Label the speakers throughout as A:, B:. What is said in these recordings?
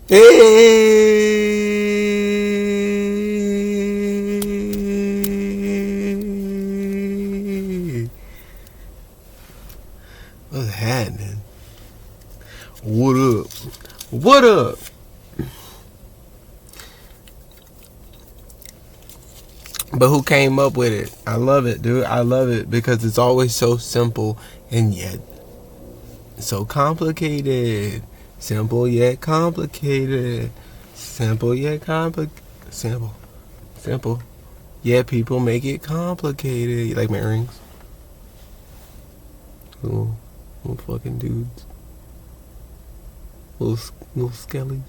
A: Hey, what's happening? What up? What up? But who came up with it? I love it, dude. I love it because it's always so simple and yet so complicated. Simple yet complicated. Simple yet simple. Simple. Yeah, people make it complicated. You like my earrings? Little fucking dudes. Little skellies.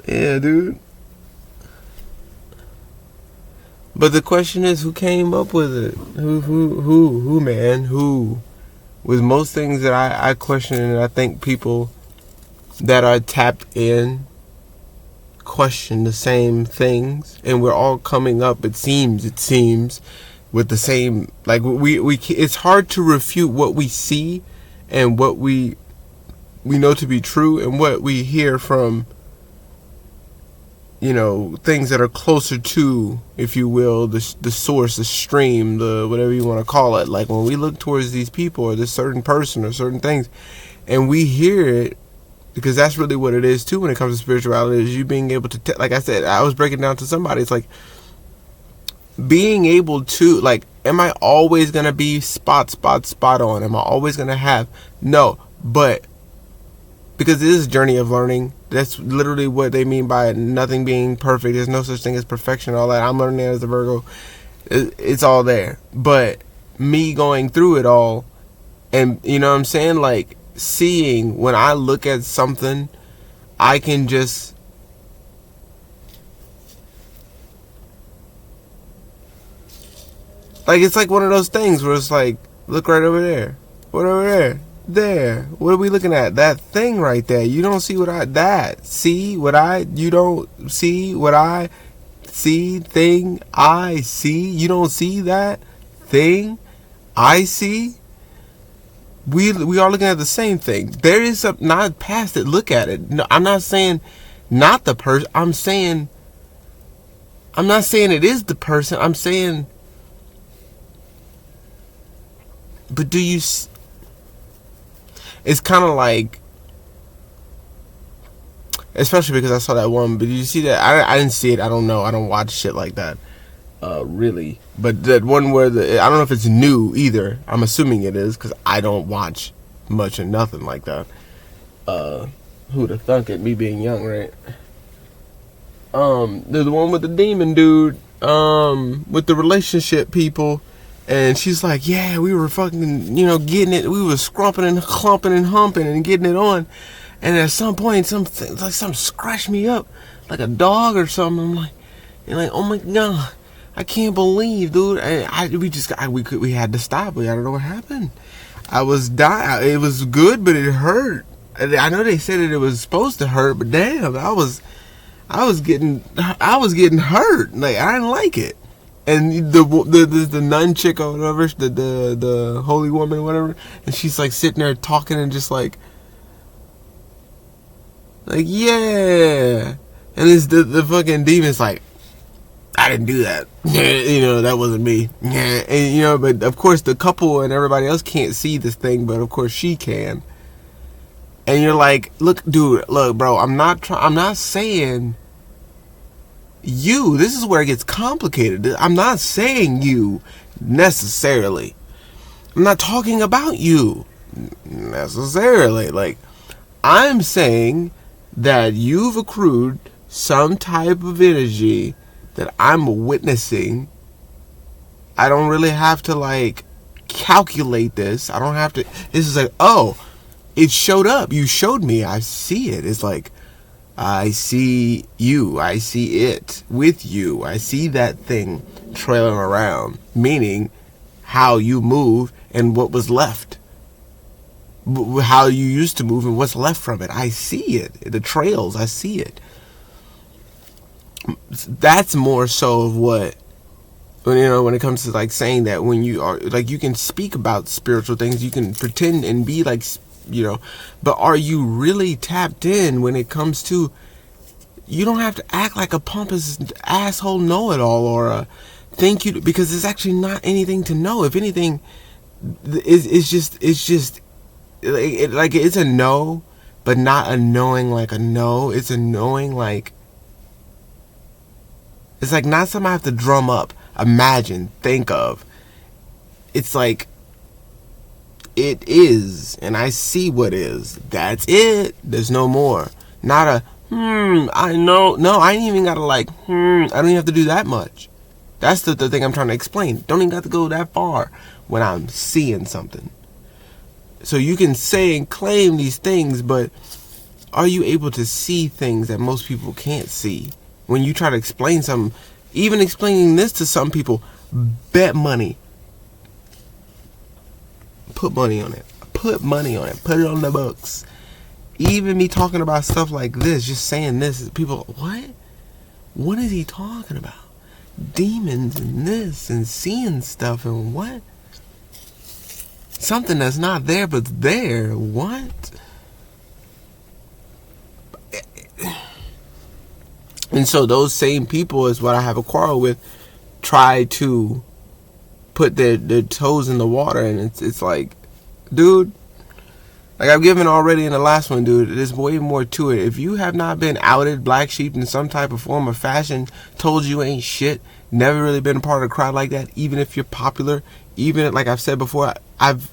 A: Yeah, dude. But the question is, who came up with it? Who, man? Who? With most things that I question, and I think people that are tapped in question the same things, and we're all coming up. It seems, with the same. Like we. It's hard to refute what we see, and what we know to be true, and what we hear from. Things that are closer to, if you will, the source, the stream, the whatever you want to call it. Like when we look towards these people or this certain person or certain things, and we hear it, because that's really what it is too when it comes to spirituality, is you being able to, like I said, I was breaking down to somebody, it's like being able to, like, am I always going to be spot on? Am I always going to have? No, but because it is a journey of learning. That's literally what they mean by nothing being perfect. There's no such thing as perfection, all that. I'm learning that as a Virgo. It's all there. But me going through it all, and you know what I'm saying? Like, seeing, when I look at something, I can just... Like, it's like one of those things where it's like, look right over there. What over there? There. What are we looking at? That thing right there. You don't see what you don't see what I see. Thing I see. You don't see that thing I see. We are looking at the same thing. There is not past it. Look at it. No, I'm not saying not the person. I'm not saying it is the person. I'm saying, but do you? It's kind of like, especially because I saw that one, but did you see that? I didn't see it. I don't know. I don't watch shit like that, really. But that one where I don't know if it's new either. I'm assuming it is because I don't watch much or nothing like that. Who'd have thunk it? Me being young, right? There's the one with the demon dude, with the relationship people. And she's like, yeah, we were fucking, getting it. We were scrumping and clumping and humping and getting it on. And at some point, something scratched me up, like a dog or something. I'm like, oh my God, I can't believe, dude. We had to stop. I don't know what happened. I was dying. It was good, but it hurt. I know they said it was supposed to hurt, but damn, I was getting hurt. Like, I didn't like it. And the nun chick or whatever, the holy woman or whatever, and she's like sitting there talking and just like yeah, and it's the fucking demon's like, I didn't do that. That wasn't me. And but of course the couple and everybody else can't see this thing, but of course she can. And you're like, look, dude, look, bro, I'm not saying you. This is where it gets complicated. I'm not saying you necessarily. I'm not talking about you necessarily. Like, I'm saying that you've accrued some type of energy that I'm witnessing. I don't really have to like calculate this. I don't have to. This is like, oh, it showed up. You showed me. I see it. It's like, I see you. I see it with you. I see that thing trailing around. Meaning how you move and what was left. How you used to move and what's left from it. I see it. The trails. I see it. That's more so of what When, you know, when it comes to like saying that when you are like, you can speak about spiritual things, you can pretend and be like, you know, but are you really tapped in when it comes to, you don't have to act like a pompous asshole know-it-all or a think you, because there's actually not anything to know. If anything, it's just like it's a no, but not a knowing like a no. It's a knowing like, it's like not something I have to drum up, imagine, think of. It's like, it is, and I see what is. That's it. There's no more. Not a, I know. No, I ain't even gotta like, I don't even have to do that much. That's the thing I'm trying to explain. Don't even have to go that far when I'm seeing something. So you can say and claim these things, but are you able to see things that most people can't see? When you try to explain something, even explaining this to some people, bet money. Put money on it. Put money on it. Put it on the books. Even me talking about stuff like this, just saying this, people, what? What is he talking about? Demons and this and seeing stuff and what? Something that's not there but's there. What? And so those same people is what I have a quarrel with, try to put their toes in the water, and it's like, dude, like I've given already in the last one, dude, there's way more to it. If you have not been outed, black sheep in some type of form or fashion, told you ain't shit, never really been a part of a crowd like that, even if you're popular, even like I've said before, I've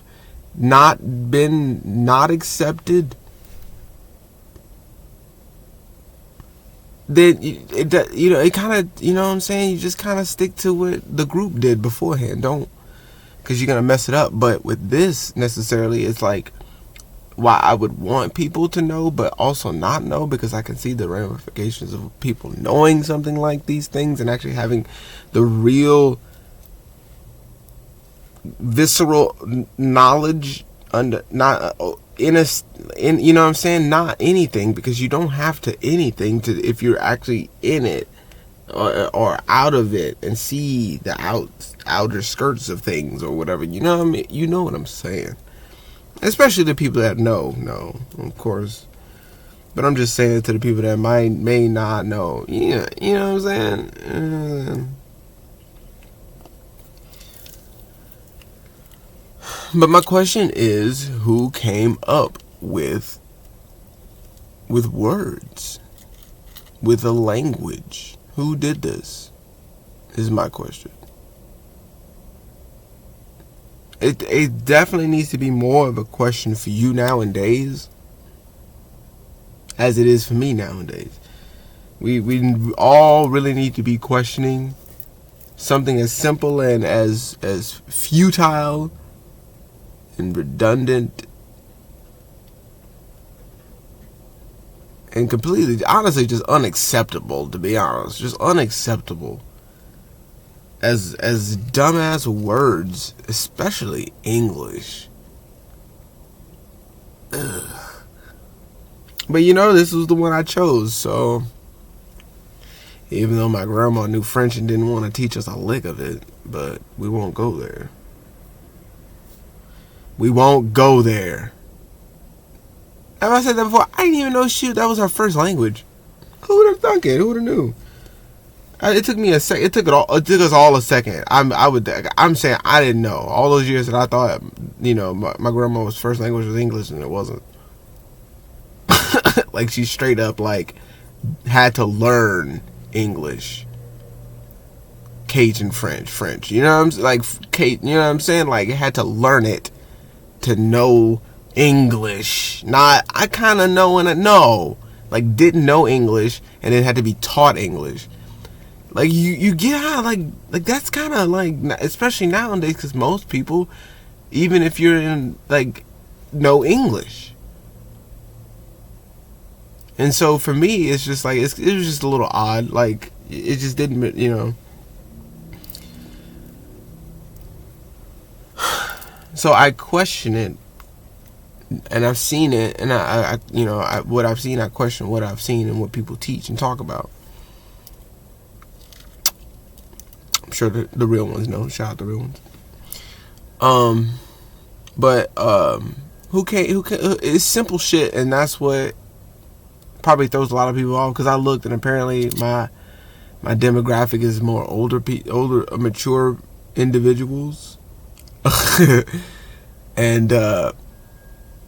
A: not been not accepted, then it, you know, it kind of, you know what I'm saying, you just kind of stick to what the group did beforehand. Don't, because you're gonna mess it up. But with this necessarily, it's like, why I would want people to know but also not know, because I can see the ramifications of people knowing something like these things and actually having the real visceral knowledge under, not in you know what I'm saying, not anything, because you don't have to anything to, if you're actually in it or out of it and see the outer skirts of things or whatever, you know what I mean? You know what I'm saying, especially the people that know, of course, but I'm just saying to the people that may not know, yeah, you know what I'm saying. But my question is, who came up with words, with a language? Who did this? Is my question. It definitely needs to be more of a question for you nowadays, as it is for me nowadays. We all really need to be questioning something as simple and as futile and redundant and completely, honestly, just unacceptable, to be honest. Just unacceptable. As dumbass words, especially English. Ugh. But you know, this was the one I chose, so even though my grandma knew French and didn't want to teach us a lick of it, but we won't go there. We won't go there. Have I said that before? I didn't even know that was her first language. Who would have thunk it? Who would have knew? It took me a second. It took us all a second. I'm saying I didn't know. All those years that I thought, you know, my grandma's first language was English, and it wasn't. Like, she straight up like had to learn English, Cajun French. You know what I'm saying? Like, you know what I'm saying? Like, had to learn it to know English. Not, I kind of know and I know. Like, didn't know English and then had to be taught English. Like, you get how, like that's kind of like, especially nowadays, because most people, even if you're in, like, know English. And so for me, it's just like, it was just a little odd. Like, it just didn't, you know. So I question it, and I've seen it, and I you know, what I've seen, I question what I've seen and what people teach and talk about. I'm sure the real ones know. Shout out the real ones. But who can it's simple shit, and that's what probably throws a lot of people off, because I looked and apparently my demographic is more older mature individuals. And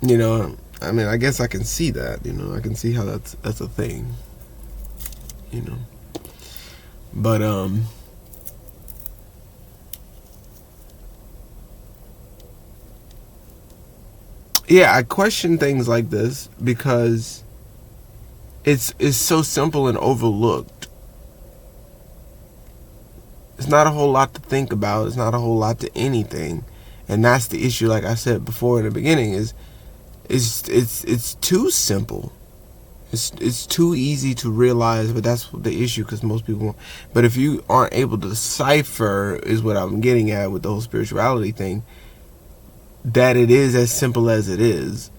A: you know, I mean, I guess I can see that, you know, I can see how that's a thing, you know. But yeah, I question things like this because it's so simple and overlooked. It's not a whole lot to think about. It's not a whole lot to anything, and that's the issue. Like I said before in the beginning, is it's too simple. It's too easy to realize, but that's the issue, because most people won't. But if you aren't able to decipher, is what I'm getting at with the whole spirituality thing, that it is as simple as it is,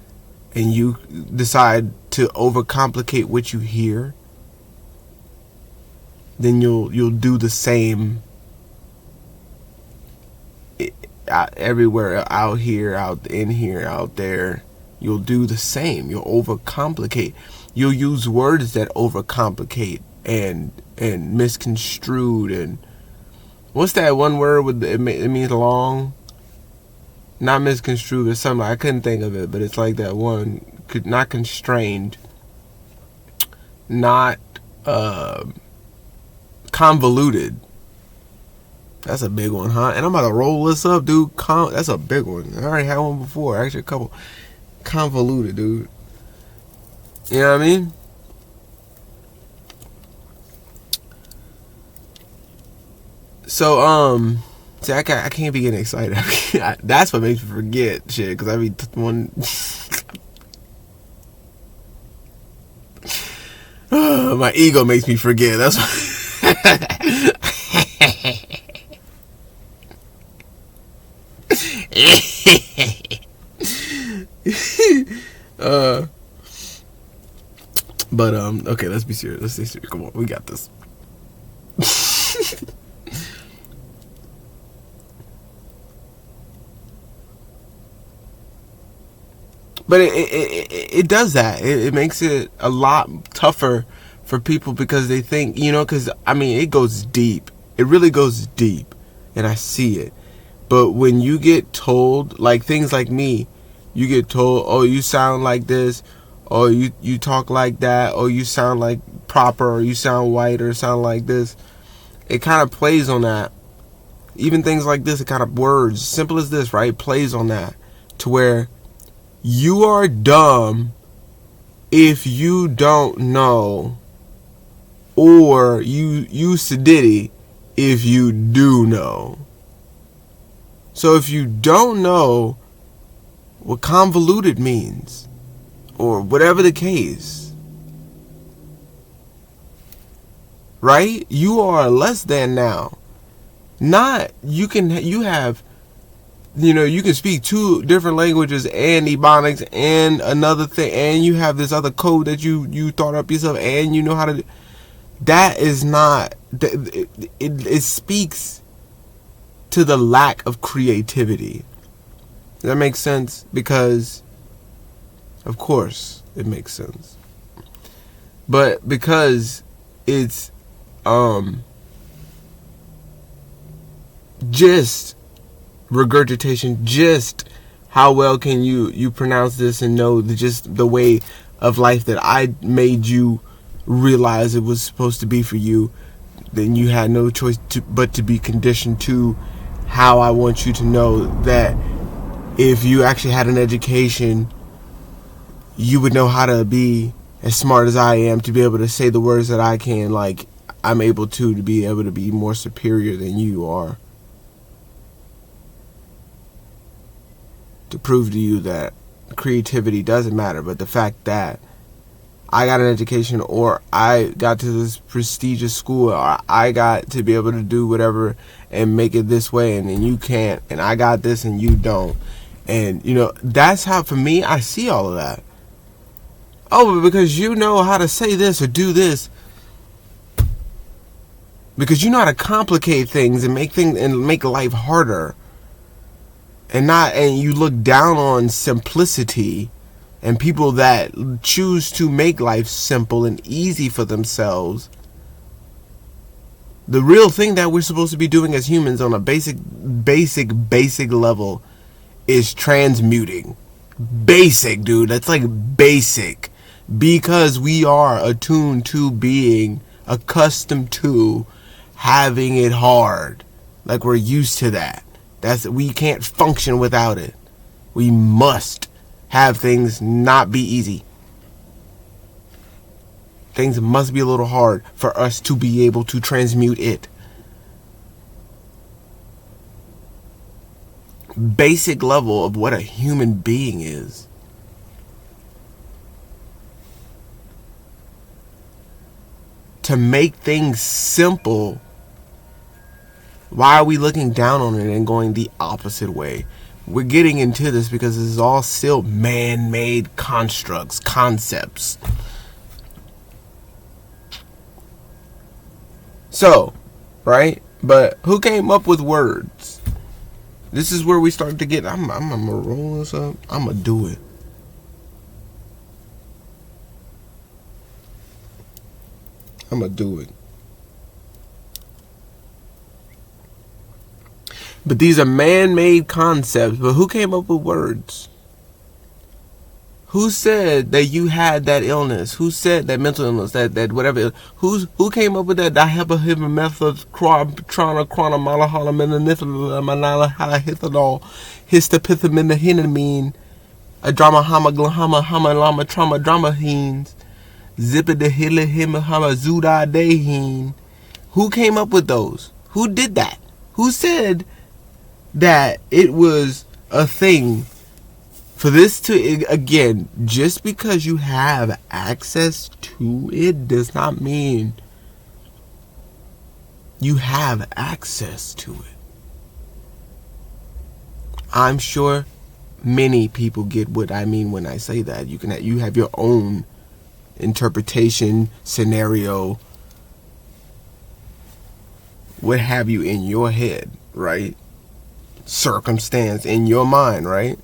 A: and you decide to overcomplicate what you hear, then you'll do the same everywhere, out here, out in here, out there. You'll do the same. You'll overcomplicate. You'll use words that overcomplicate and misconstrued. And what's that one word with it means long? Not misconstrued, but something, I couldn't think of it, but it's like that one. Not constrained, not convoluted. That's a big one, huh? And I'm about to roll this up, dude. That's a big one. I already had one before. Actually, a couple. Convoluted, dude. You know what I mean? So, see, I can't be getting excited. That's what makes me forget shit, because I be one. My ego makes me forget. That's what. But okay, let's be serious. Let's stay serious. Come on, we got this. But it does that. It makes it a lot tougher for people, because they think, you know, because I mean, it goes deep. It really goes deep, and I see it. But when you get told, like things like me, you get told, oh, you sound like this, or you talk like that, or you sound like proper, or you sound white, or sound like this. It kind of plays on that. Even things like this, it kind of words, simple as this, right? Plays on that, to where you are dumb if you don't know, or you sedity if you do know. So if you don't know what convoluted means, or whatever the case, right? You are less than now. Not, you have, you know, you can speak 2 different languages and Ebonics and another thing, and you have this other code that you thought up yourself, and you know how to. That is not. It speaks to the lack of creativity. Does that make sense? Because, of course, it makes sense. But because it's just regurgitation, just how well can you pronounce this and know just the way of life that I made you realize it was supposed to be for you, then you had no choice but to be conditioned to how I want you to know that if you actually had an education, you would know how to be as smart as I am, to be able to say the words that I can, like I'm able to be able to be more superior than you are. To prove to you that creativity doesn't matter, but the fact that I got an education, or I got to this prestigious school, or I got to be able to do whatever and make it this way, and then you can't, and I got this and you don't. And, you know, that's how, for me, I see all of that. Oh, but because you know how to say this or do this, Because you know how to complicate things and make life harder. And you look down on simplicity and people that choose to make life simple and easy for themselves. The real thing that we're supposed to be doing as humans on a basic level is transmuting. Basic, dude. That's like basic. Because we are attuned to being accustomed to having it hard. Like we're used to that. We can't function without it. We must have things not be easy. Things must be a little hard for us to be able to transmute it. Basic level of what a human being is. To make things simple, why are we looking down on it and going the opposite way? We're getting into this because this is all still man-made constructs, concepts. So, right? But who came up with words? This is where we start to get. I'm gonna roll this up. I'm gonna do it. I'm gonna do it. But these are man-made concepts. But who came up with words? Who said that you had that illness? Who said that mental illness? That whatever? Who came up with that? Dihepahibamethylchromalahalamenanithalamanalahithadol, histopithaminohinamine, adramahamaglahamahama trauma dramahenes, zipidahilahimahamazudadehin. Who came up with those? Who did that? Who said that it was a thing for this to, again, just because you have access to it does not mean you have access to it. I'm sure many people get what I mean when I say that. You have your own interpretation, scenario, what have you in your head, right? Circumstance in your mind, right?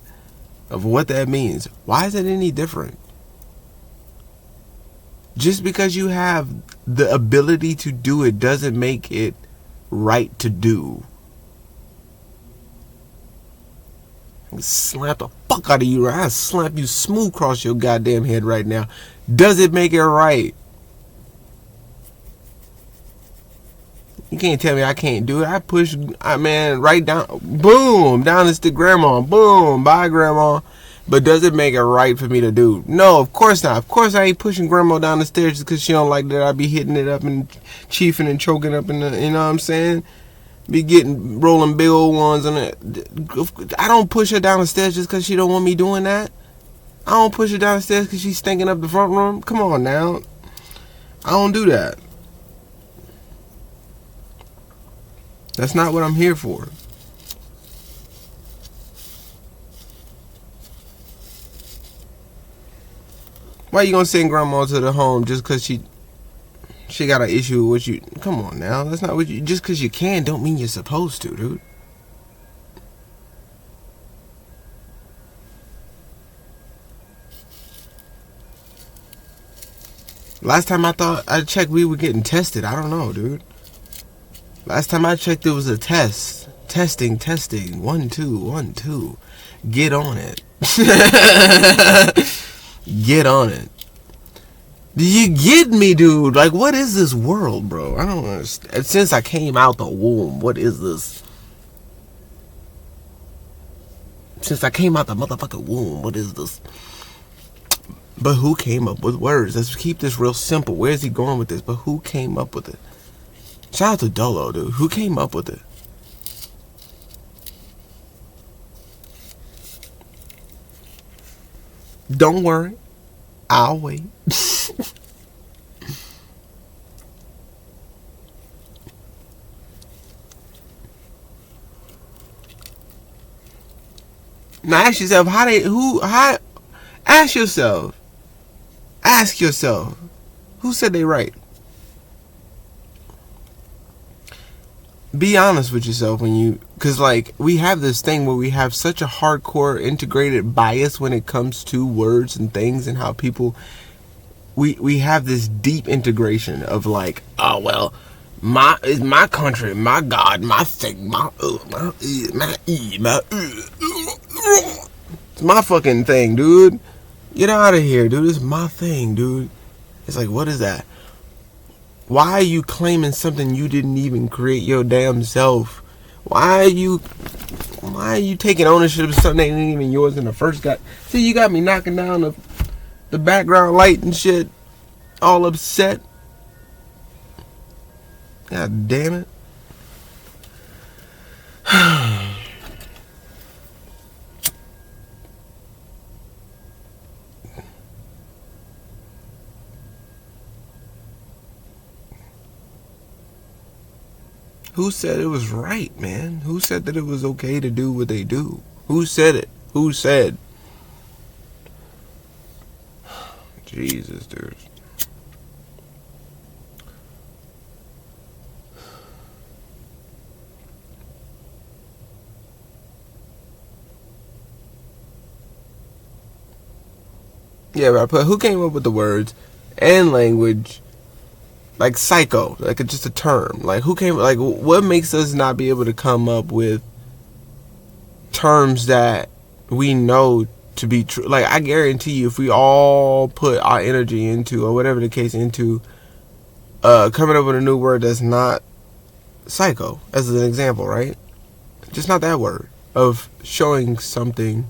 A: Of what that means. Why is it any different? Just because you have the ability to do it doesn't make it right to do. Slap the fuck out of you. I'll slap you smooth across your goddamn head right now. Does it make it right? You can't tell me I can't do it. I push, right down, boom, down is to grandma, boom, bye grandma. But does it make it right for me to do? No, of course not. Of course I ain't pushing grandma down the stairs just because she don't like that I be hitting it up and chiefing and choking up in the, you know what I'm saying? Be rolling big old ones on it. I don't push her down the stairs just because she don't want me doing that. I don't push her down the stairs because she's stinking up the front room. Come on now. I don't do that. That's not what I'm here for. Why you gonna send grandma to the home just because she got an issue with you? Come on now. That's not what you... Just because you can don't mean you're supposed to, dude. Last time I checked, we were getting tested. I don't know, dude. Last time I checked, it was a test. Testing. 1, 2, 1, 2. Get on it. Get on it. Do you get me, dude? Like, what is this world, bro? I don't understand. Since I came out the womb, what is this? Since I came out the motherfucking womb, what is this? But who came up with words? Let's keep this real simple. Where's he going with this? But who came up with it? Shout out to Dolo, dude. Who came up with it? Don't worry. I'll wait. Now ask yourself, ask yourself, who said they right? be honest with yourself when you, because like we have this thing where we have such a hardcore integrated bias when it comes to words and things and how people, we have this deep integration of like, oh well, it's my country, my God, my thing, it's my fucking thing, dude. Get out of here, dude. It's my thing, dude. It's like, what is that? Why are you claiming something you didn't even create your damn self? Why are you taking ownership of something that ain't even yours in the first got? See, you got me knocking down the background light and shit, all upset. God damn it. Who said it was right, man? Who said that it was okay to do what they do? Who said it? Who said? Jesus, dude. Yeah, but I put, who came up with the words and language? Like psycho, like it's just a term. Like who came? Like what makes us not be able to come up with terms that we know to be true? Like I guarantee you, if we all put our energy into, or whatever the case, into coming up with a new word that's not psycho, as an example, right? Just not that word of showing something,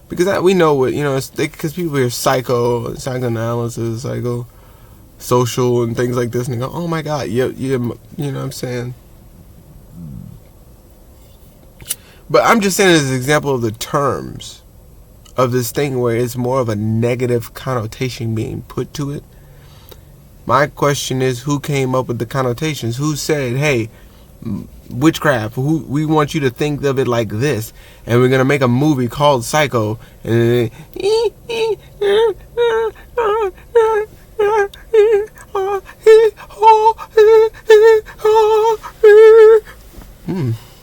A: because we know what, you know, because people hear psycho, psychoanalysis, psycho. Social and things like this, and they go, oh my God, yeah, you know what I'm saying? But I'm just saying as an example of the terms of this thing where it's more of a negative connotation being put to it. My question is, who came up with the connotations? Who said, hey, witchcraft, we want you to think of it like this, and we're gonna make a movie called Psycho, and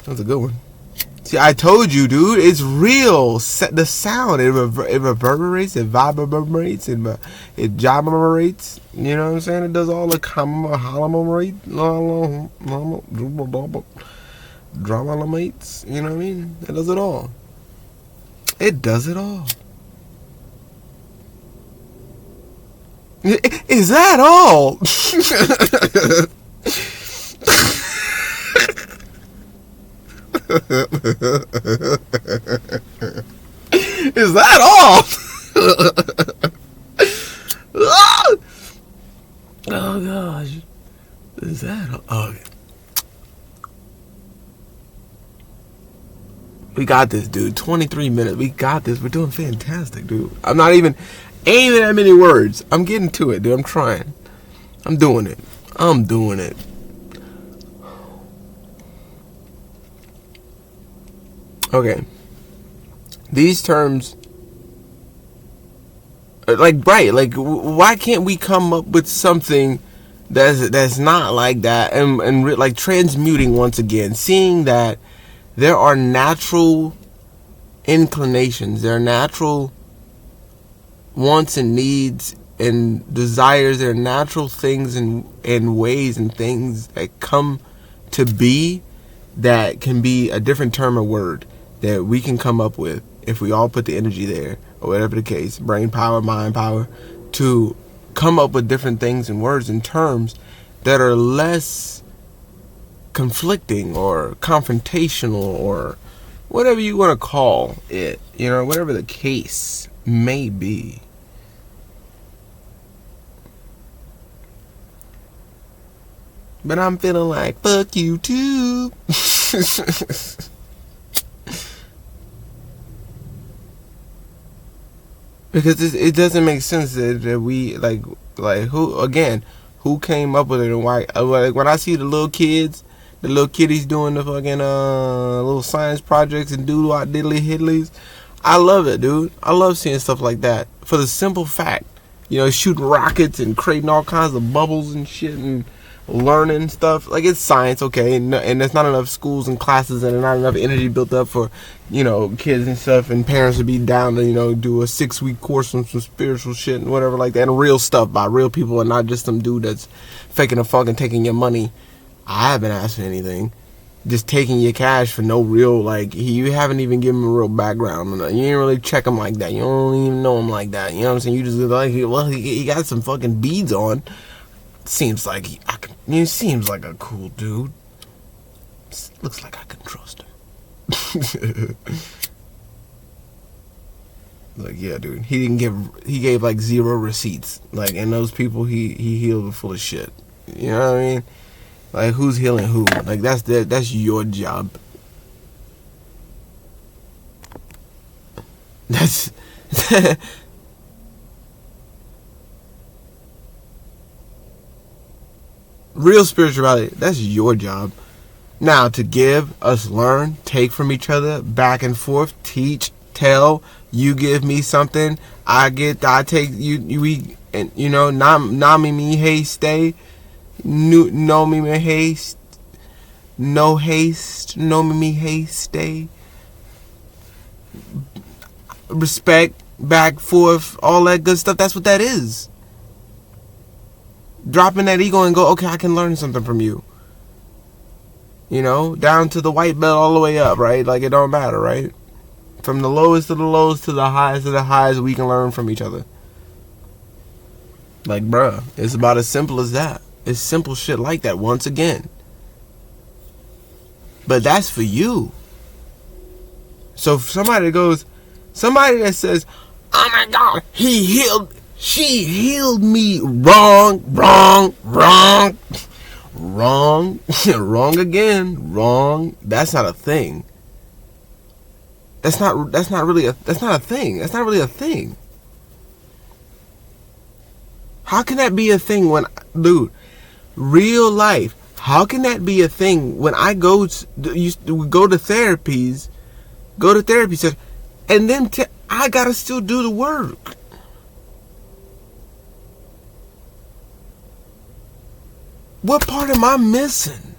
A: that's a good one. See, I told you, dude, it's real. The sound, it reverberates, it vibrates, it gyrates. You know what I'm saying? It does all the dramamates. You know what I mean? It does it all. It does it all. Is that all? Is that all? Oh gosh. Is that all? Oh. We got this, dude. 23 minutes. We got this. We're doing fantastic, dude. I'm not even aiming that many words. I'm getting to it, dude. I'm trying. I'm doing it. Okay. These terms, like, right, like, why can't we come up with something that's not like that, and like transmuting once again, seeing that there are natural inclinations, there are natural wants and needs and desires, there are natural things and ways and things that come to be that can be a different term or word that we can come up with if we all put the energy there, or whatever the case, brain power, mind power, to come up with different things and words and terms that are less conflicting or confrontational, or whatever you want to call it, you know, whatever the case may be. But I'm feeling like, fuck you too. Because it doesn't make sense that we, like who came up with it, and why? Like, when I see the little kiddies doing the fucking little science projects and doodle out diddly hiddlies, I love it, dude. I love seeing stuff like that, for the simple fact, you know, shooting rockets and creating all kinds of bubbles and shit, and learning stuff. Like, it's science, okay, and there's not enough schools and classes, and not enough energy built up for, kids and stuff, and parents to be down to, do a 6-week course on some spiritual shit and whatever like that, and real stuff by real people, and not just some dude that's faking the funk and taking your money. I haven't asked for anything. Just taking your cash for no real, like, you haven't even given him a real background. You ain't really check him like that. You don't even know him like that. You know what I'm saying? You just like, well, he got some fucking beads on. Seems like he seems like a cool dude. Looks like I can trust him. Like, yeah, dude. He gave like 0 receipts. Like, and those people he healed were full of shit. You know what I mean? Like, who's healing who? Like, that's your job. That's real spirituality. That's your job. Now, to give, us learn, take from each other, back and forth, teach, tell. You give me something, I take you, and nami me hey stay. No me haste, no haste, no me haste, respect, back, forth, all that good stuff. That's what that is. Dropping that ego and go, okay, I can learn something from you. Down to the white belt all the way up, right? Like, it don't matter, right? From the lowest of the lows to the highest of the highs, we can learn from each other. Like, bruh, it's about as simple as that. It's simple shit like that, once again. But that's for you. So if somebody that says, oh my God, she healed me. Wrong. Wrong again. Wrong. That's not a thing. That's not really a thing. That's not really a thing. How can that be a thing when, dude, real life, how can that be a thing when I go to therapy session, and then I gotta still do the work? What part am I missing?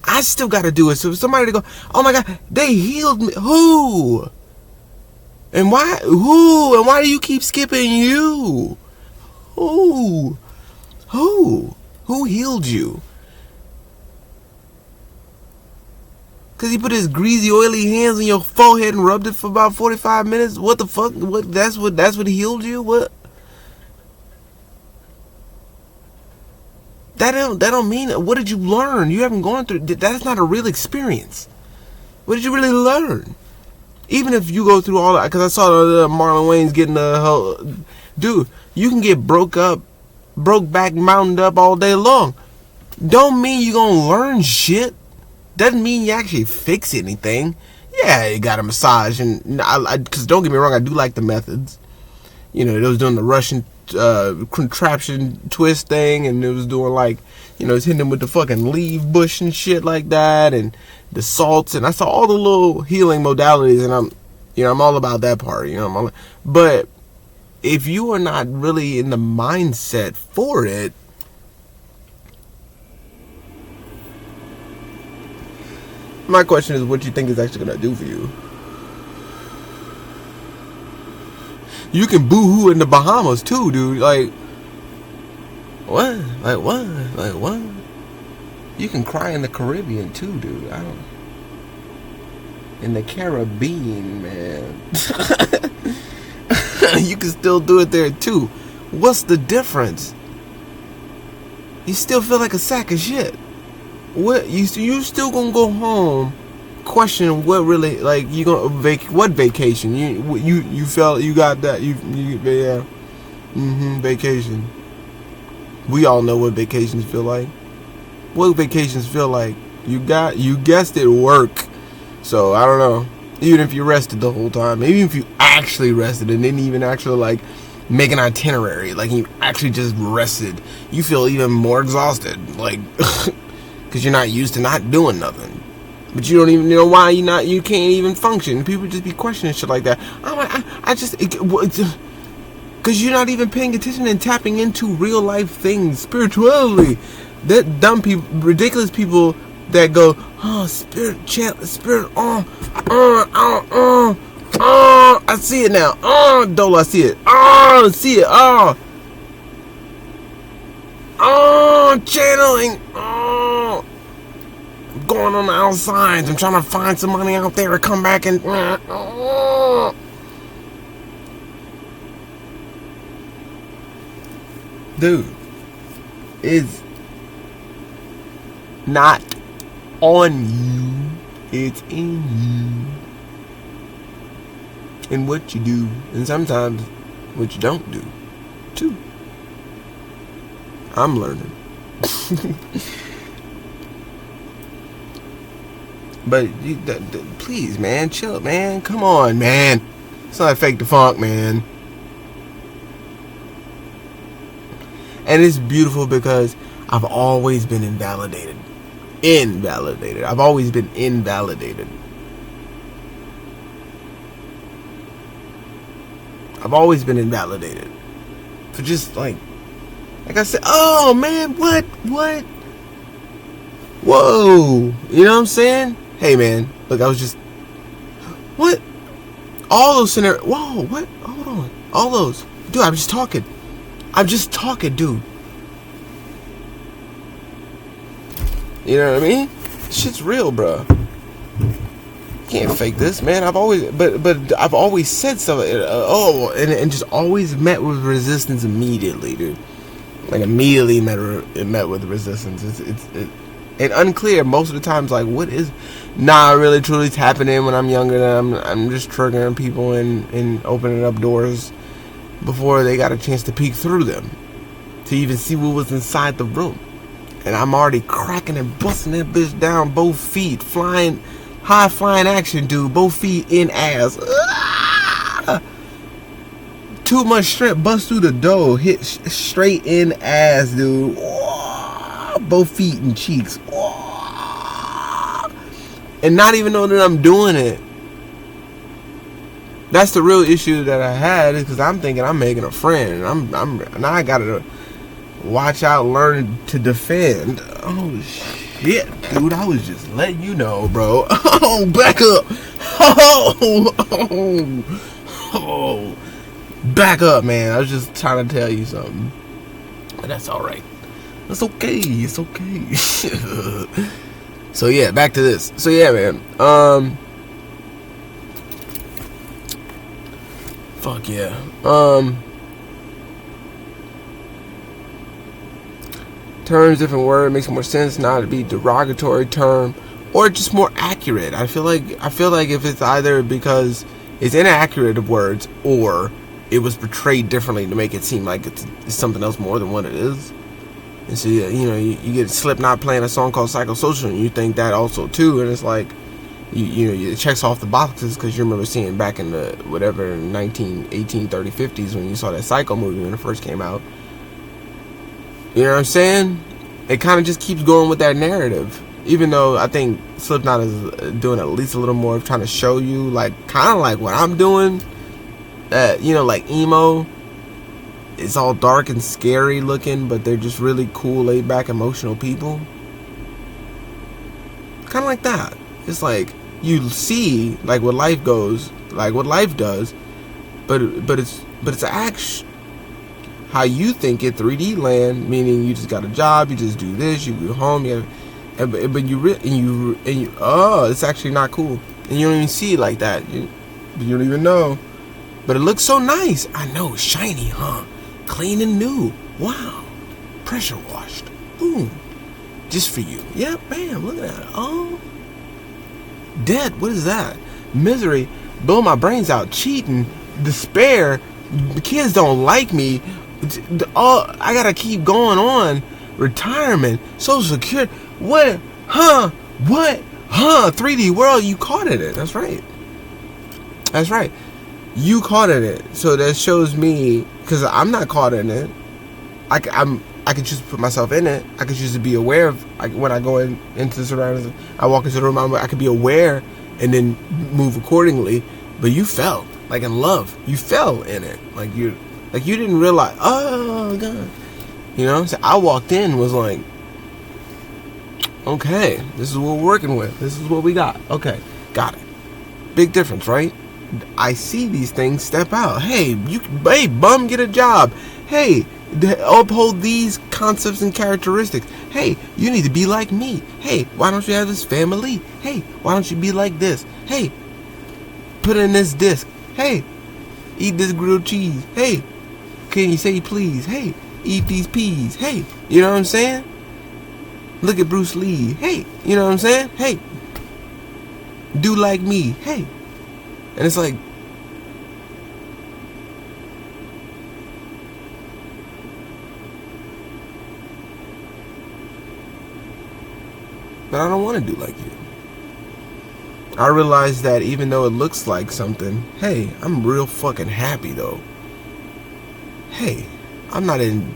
A: I still gotta do it. So if somebody to go, oh my God, they healed me. Who? And why? Who? And why do you keep skipping you? Who? Who healed you? Cause he put his greasy, oily hands on your forehead and rubbed it for about 45 minutes. What the fuck? What? That's what healed you? What? That don't mean. What did you learn? You haven't gone through. That's not a real experience. What did you really learn? Even if you go through all that, because I saw Marlon Wayans getting the whole. Dude, you can get broke back, mounted up all day long. Don't mean you gonna learn shit. Doesn't mean you actually fix anything. Yeah, you got a massage, and because don't get me wrong, I do like the methods. It was doing the Russian contraption twist thing, and it was doing like, it's hitting them with the fucking leaf bush and shit like that, and the salts, and I saw all the little healing modalities, and I'm all about that part. But if you are not really in the mindset for it, my question is, what you think is actually gonna do for you? You can boo-hoo in the Bahamas too, dude. Like, what? Like, what? Like, what? You can cry in the Caribbean too, dude. In the Caribbean, man. You can still do it there too. What's the difference? You still feel like a sack of shit. What? You still gonna go home question what really, like, you gonna what vacation you felt you got that yeah, vacation. We all know what vacations feel like. What vacations feel like? You guessed it, work. So I don't know. Even if you rested the whole time, even if you actually rested and didn't even actually like make an itinerary, like you actually just rested, you feel even more exhausted, like because you're not used to not doing nothing. But you don't even know why you can't even function. People just be questioning shit like that. Because you're not even paying attention and tapping into real life things, spirituality. That dumb people, ridiculous people that go, oh, spirit, I see it now. Dolo, I see it. Channeling. I'm going on the outsides. I'm trying to find some money out there to come back and. Dude, it's not on you. It's in you. And what you do, and sometimes what you don't do, too. I'm learning. But please, man, chill, man. Come on, man. It's not fake the funk, man. And it's beautiful because I've always been invalidated. I've always been invalidated. I've always been invalidated. For just like I said, oh man, what? Whoa. You know what I'm saying? Hey man, look, I was just, what? All those scenarios, whoa, what? Hold on. All those. Dude, I'm just talking, dude. You know what I mean? Shit's real, bro. Can't fake this, man. I've always said something. And just always met with resistance immediately, dude. Like immediately met with resistance. It's unclear most of the times. Like, what is? Really, truly, it's happening when I'm younger. I'm just triggering people and opening up doors before they got a chance to peek through them to even see what was inside the room. And I'm already cracking and busting that bitch down, both feet, high flying action, dude, both feet in ass. Too much strength, bust through the door, hit straight in ass, dude. Both feet and cheeks. And not even know that I'm doing it. That's the real issue that I had, is because I'm thinking I'm making a friend. Now I gotta watch out, learn to defend. Oh shit, dude! I was just letting you know, bro. Oh, back up. Oh, back up, man. I was just trying to tell you something, but that's all right. That's okay. It's okay. So yeah, back to this. So yeah, man. Fuck yeah. Terms, different word, makes more sense now to be derogatory term or just more accurate. I feel like if it's either because it's inaccurate of words or it was portrayed differently to make it seem like it's something else more than what it is. And so you get Slipknot playing a song called Psychosocial and you think that also too, and it's like it checks off the boxes because you remember seeing back in the 30s, 50s when you saw that Psycho movie when it first came out. You know what I'm saying? It kind of just keeps going with that narrative. Even though I think Slipknot is doing at least a little more of trying to show you, like, kind of like what I'm doing. That, like emo. It's all dark and scary looking, but they're just really cool, laid back, emotional people. Kind of like that. It's like, you see, like, what life goes, like, what life does, but it's action. How you think it 3D land, meaning you just got a job, you just do this, you go home, it's actually not cool, and you don't even see it like that. You don't even know, but it looks so nice. I know, shiny, huh? Clean and new. Wow, pressure washed. Boom, just for you. Yeah, bam. Look at that. Oh, dead. What is that? Misery, blow my brains out. Cheating, despair. The kids don't like me. I gotta keep going on. Retirement, Social Security. What? Huh? 3D world. You caught it. That's right. You caught in it. So that shows me, because I'm not caught in it. I can choose to put myself in it. I can choose to be aware of, when I go into the surroundings. I walk into the room. I can be aware and then move accordingly. But you fell, like in love. You fell in it. Like you didn't realize. Oh God. So I walked in, was like, Okay, this is what we're working with. This is what we got. Okay, got it. Big difference, right? I see these things step out. Hey, hey, bum, get a job. Hey, uphold these concepts and characteristics. Hey, you need to be like me. Hey, why don't you have this family? Hey, why don't you be like this? Hey, put in this disc. Hey, eat this grilled cheese. Hey, can you say please? Hey, eat these peas. Hey, you know what I'm saying? Look at Bruce Lee. Hey, you know what I'm saying? Hey, do like me. Hey. And it's like, but I don't want to do like you. I realize that even though it looks like something, hey, I'm real fucking happy though. Hey, I'm not in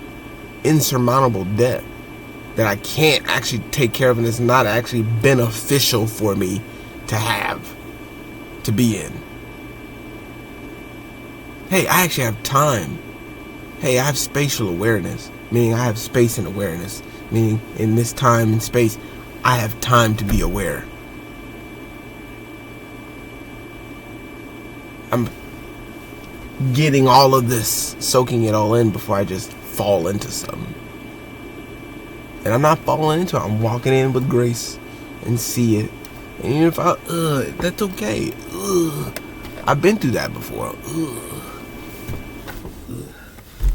A: insurmountable debt that I can't actually take care of, and it's not actually beneficial for me to have, to be in. Hey, I actually have time. Hey, I have spatial awareness, meaning I have space and awareness, meaning in this time and space, I have time to be aware. I'm getting all of this, soaking it all in before I just fall into something. And I'm not falling into it. I'm walking in with grace and see it. And even if that's okay. I've been through that before.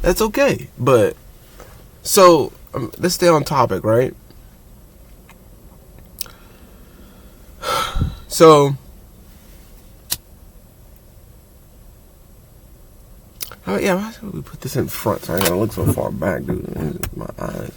A: That's okay. But, so, let's stay on topic, right? So, yeah, why should we put this in front so I don't look so far back, dude? My eyes.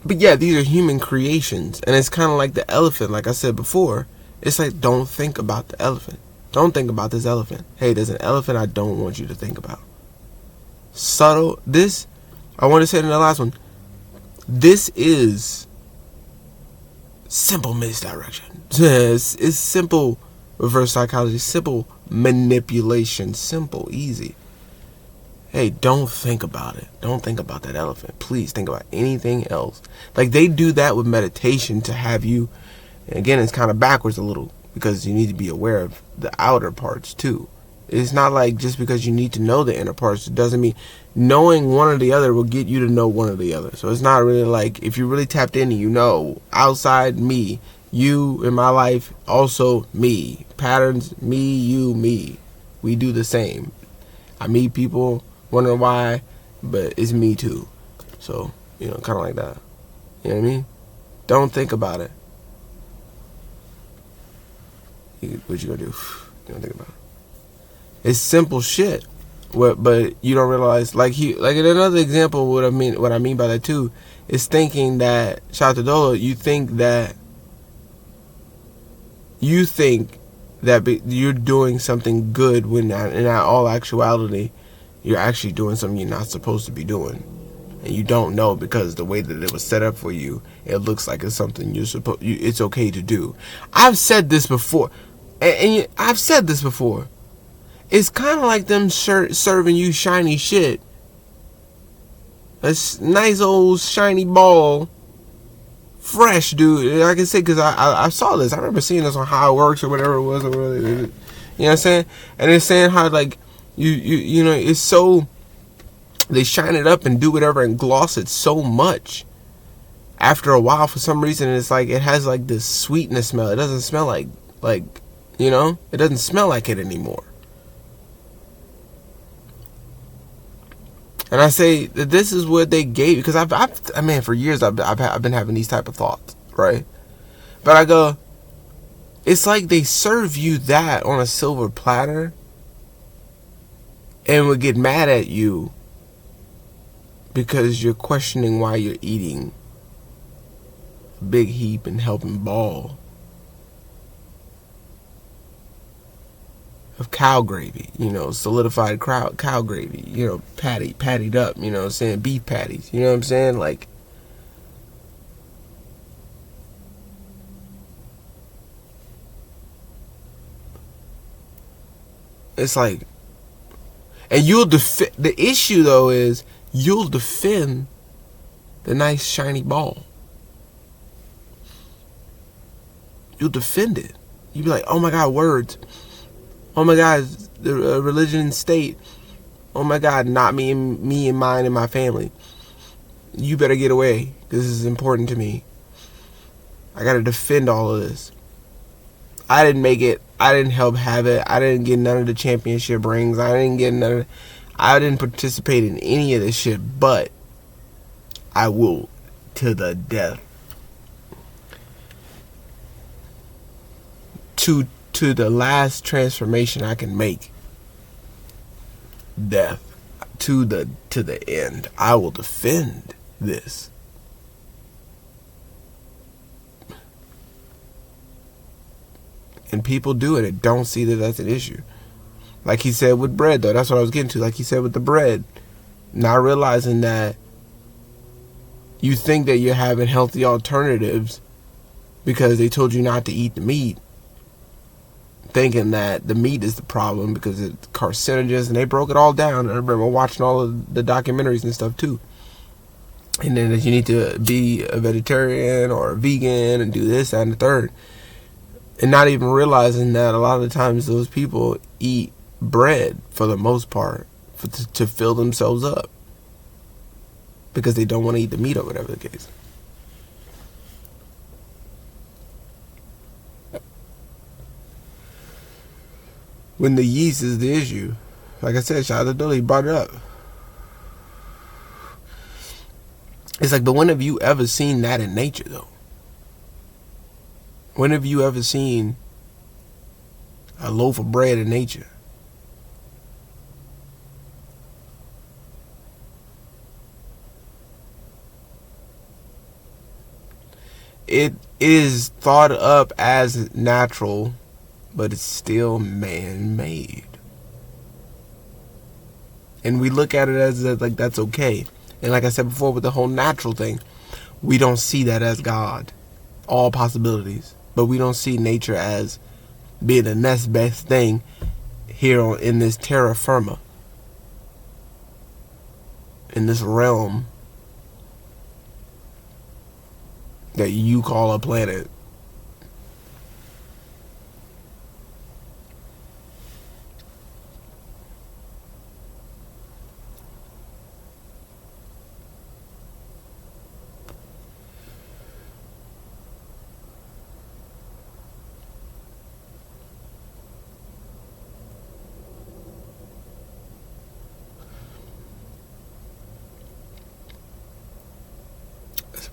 A: But yeah, these are human creations, and it's kind of like the elephant. Like I said before, it's like, don't think about the elephant. Don't think about this elephant. Hey, there's an elephant I don't want you to think about. Subtle. This, I want to say in the last one, this is simple misdirection. It's simple reverse psychology, simple manipulation, simple, easy. Hey, don't think about it. Don't think about that elephant. Please think about anything else. Like, they do that with meditation to have you, and again, it's kind of backwards a little because you need to be aware of the outer parts too. It's not like just because you need to know the inner parts, it doesn't mean knowing one or the other will get you to know one or the other. So it's not really like, if you're really tapped in and you know, outside me, you in my life, also me. Patterns, me, you, me. We do the same. I meet people, wonder why, but it's me too. So, kind of like that. You know what I mean? Don't think about it. What you gonna do? You don't think about it. It's simple shit. But you don't realize, like in another example, what I mean by that too, is thinking that, shout out to Dolo, you think that you're doing something good when in all actuality, you're actually doing something you're not supposed to be doing. And you don't know because the way that it was set up for you, it looks like it's something it's okay to do. I've said this before. And I've said this before. It's kind of like them serving you shiny shit. A nice old shiny ball. Fresh, dude. I can say, because I saw this. I remember seeing this on How It Works or whatever it was. You know what I'm saying? And it's saying how, like, you know, it's so, they shine it up and do whatever and gloss it so much. After a while, for some reason, it's like, it has like this sweetness smell. It doesn't smell like, it doesn't smell like it anymore. And I say that this is what they gave, because for years I've been having these type of thoughts, right? But I go, it's like they serve you that on a silver platter and would get mad at you because you're questioning why you're eating a big heap and helping ball of cow gravy, solidified cow gravy, pattied up, what I'm saying, beef patties, you know what I'm saying, like, it's like, And you'll defend. The issue though is you'll defend the nice shiny ball. You'll defend it. You'll be like, oh my God, words. Oh my God, the religion and state. Oh my God, not me and mine and my family. You better get away, because this is important to me. I gotta defend all of this. I didn't make it. I didn't help have it. I didn't get none of the championship rings. I didn't participate in any of this shit, but I will to the death. To the last transformation I can make. Death. To the end. I will defend this. And people do it and don't see that that's an issue. Like he said with bread, though. That's what I was getting to. Like he said with the bread. Not realizing that you think that you're having healthy alternatives because they told you not to eat the meat. Thinking that the meat is the problem because it's carcinogens. And they broke it all down. I remember watching all of the documentaries and stuff too. And then that you need to be a vegetarian or a vegan and do this, that, and the third. And not even realizing that a lot of the times those people eat bread for the most part to fill themselves up. Because they don't want to eat the meat or whatever the case. When the yeast is the issue. Like I said, shout out to Dully, he brought it up. It's like, but when have you ever seen that in nature, though? When have you ever seen a loaf of bread in nature? It is thought up as natural, but it's still man-made. And we look at it as like that's okay. And like I said before with the whole natural thing, we don't see that as God. All possibilities. But we don't see nature as being the next best thing here in this terra firma. In this realm that you call a planet.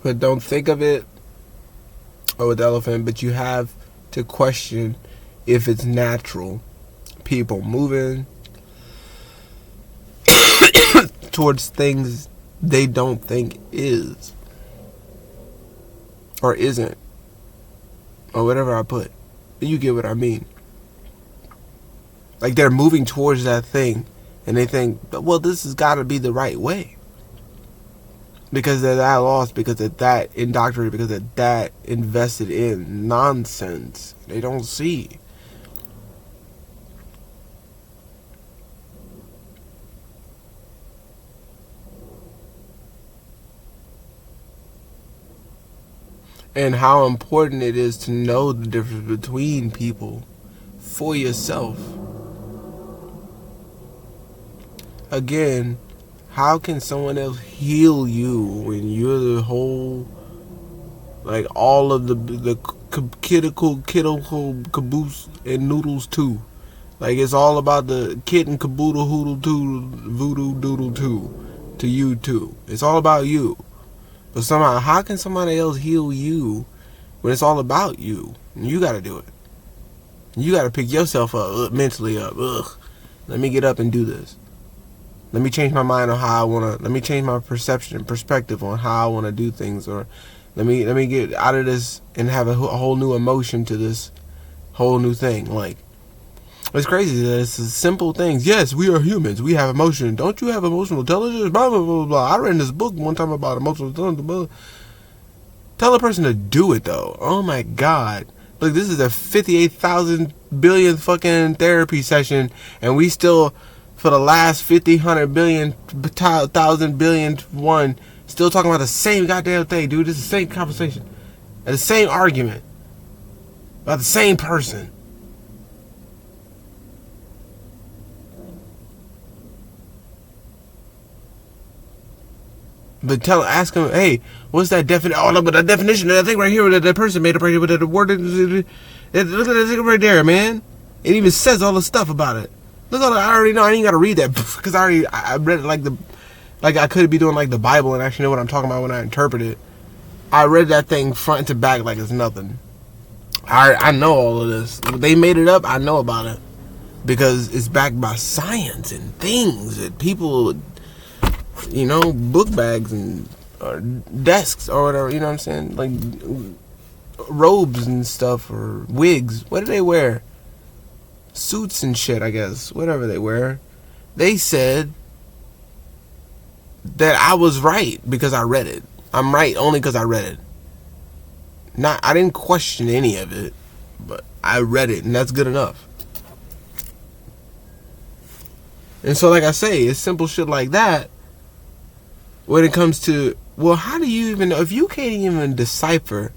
A: But don't think of it with the elephant, but you have to question if it's natural. People moving towards things they don't think is or isn't, or whatever I put. You get what I mean. Like they're moving towards that thing and they think, well, this has got to be the right way. Because they're that lost, because they're that indoctrinated, because they're that invested in nonsense. They don't see. And how important it is to know the difference between people for yourself. Again, how can someone else heal you when you're the whole, like all of the kiddical caboose and noodles too? Like it's all about the kid and caboodle hoodle too, voodoo doodle too, to you too. It's all about you. But somehow, how can somebody else heal you when it's all about you? You gotta do it. You gotta pick yourself up, mentally up. Let me get up and do this. Let me change my mind on how I wanna. Let me change my perception and perspective on how I wanna do things, or let me get out of this and have a whole new emotion to this whole new thing. Like it's crazy that it's simple things. Yes, we are humans. We have emotion. Don't you have emotional intelligence? Blah blah blah blah. I read this book one time about emotional intelligence. Tell a person to do it though. Oh my God. Look, this is a 58,000 billion fucking therapy session, and we still for the last 50, 100 billion, 1,000 billion, one, still talking about the same goddamn thing, dude. It's the same conversation. And the same argument. About the same person. But ask him, hey, what's that definition? Oh, look at that definition. That thing right here that that person made up right here with the word. Look at that thing right there, man. It even says all the stuff about it. Look at I already know. I ain't got to read that because I read it like I could be doing like the Bible and actually know what I'm talking about when I interpret it. I read that thing front to back like it's nothing. I know all of this. They made it up. I know about it because it's backed by science and things that people, you know, book bags and or desks or whatever. You know what I'm saying? Like robes and stuff or wigs. What do they wear? Suits and shit, I guess. Whatever they wear. They said that I was right because I read it. I'm right only because I read it. I didn't question any of it, but I read it, and that's good enough. And so, like I say, it's simple shit like that. When it comes to, well, how do you even know if you can't even decipher?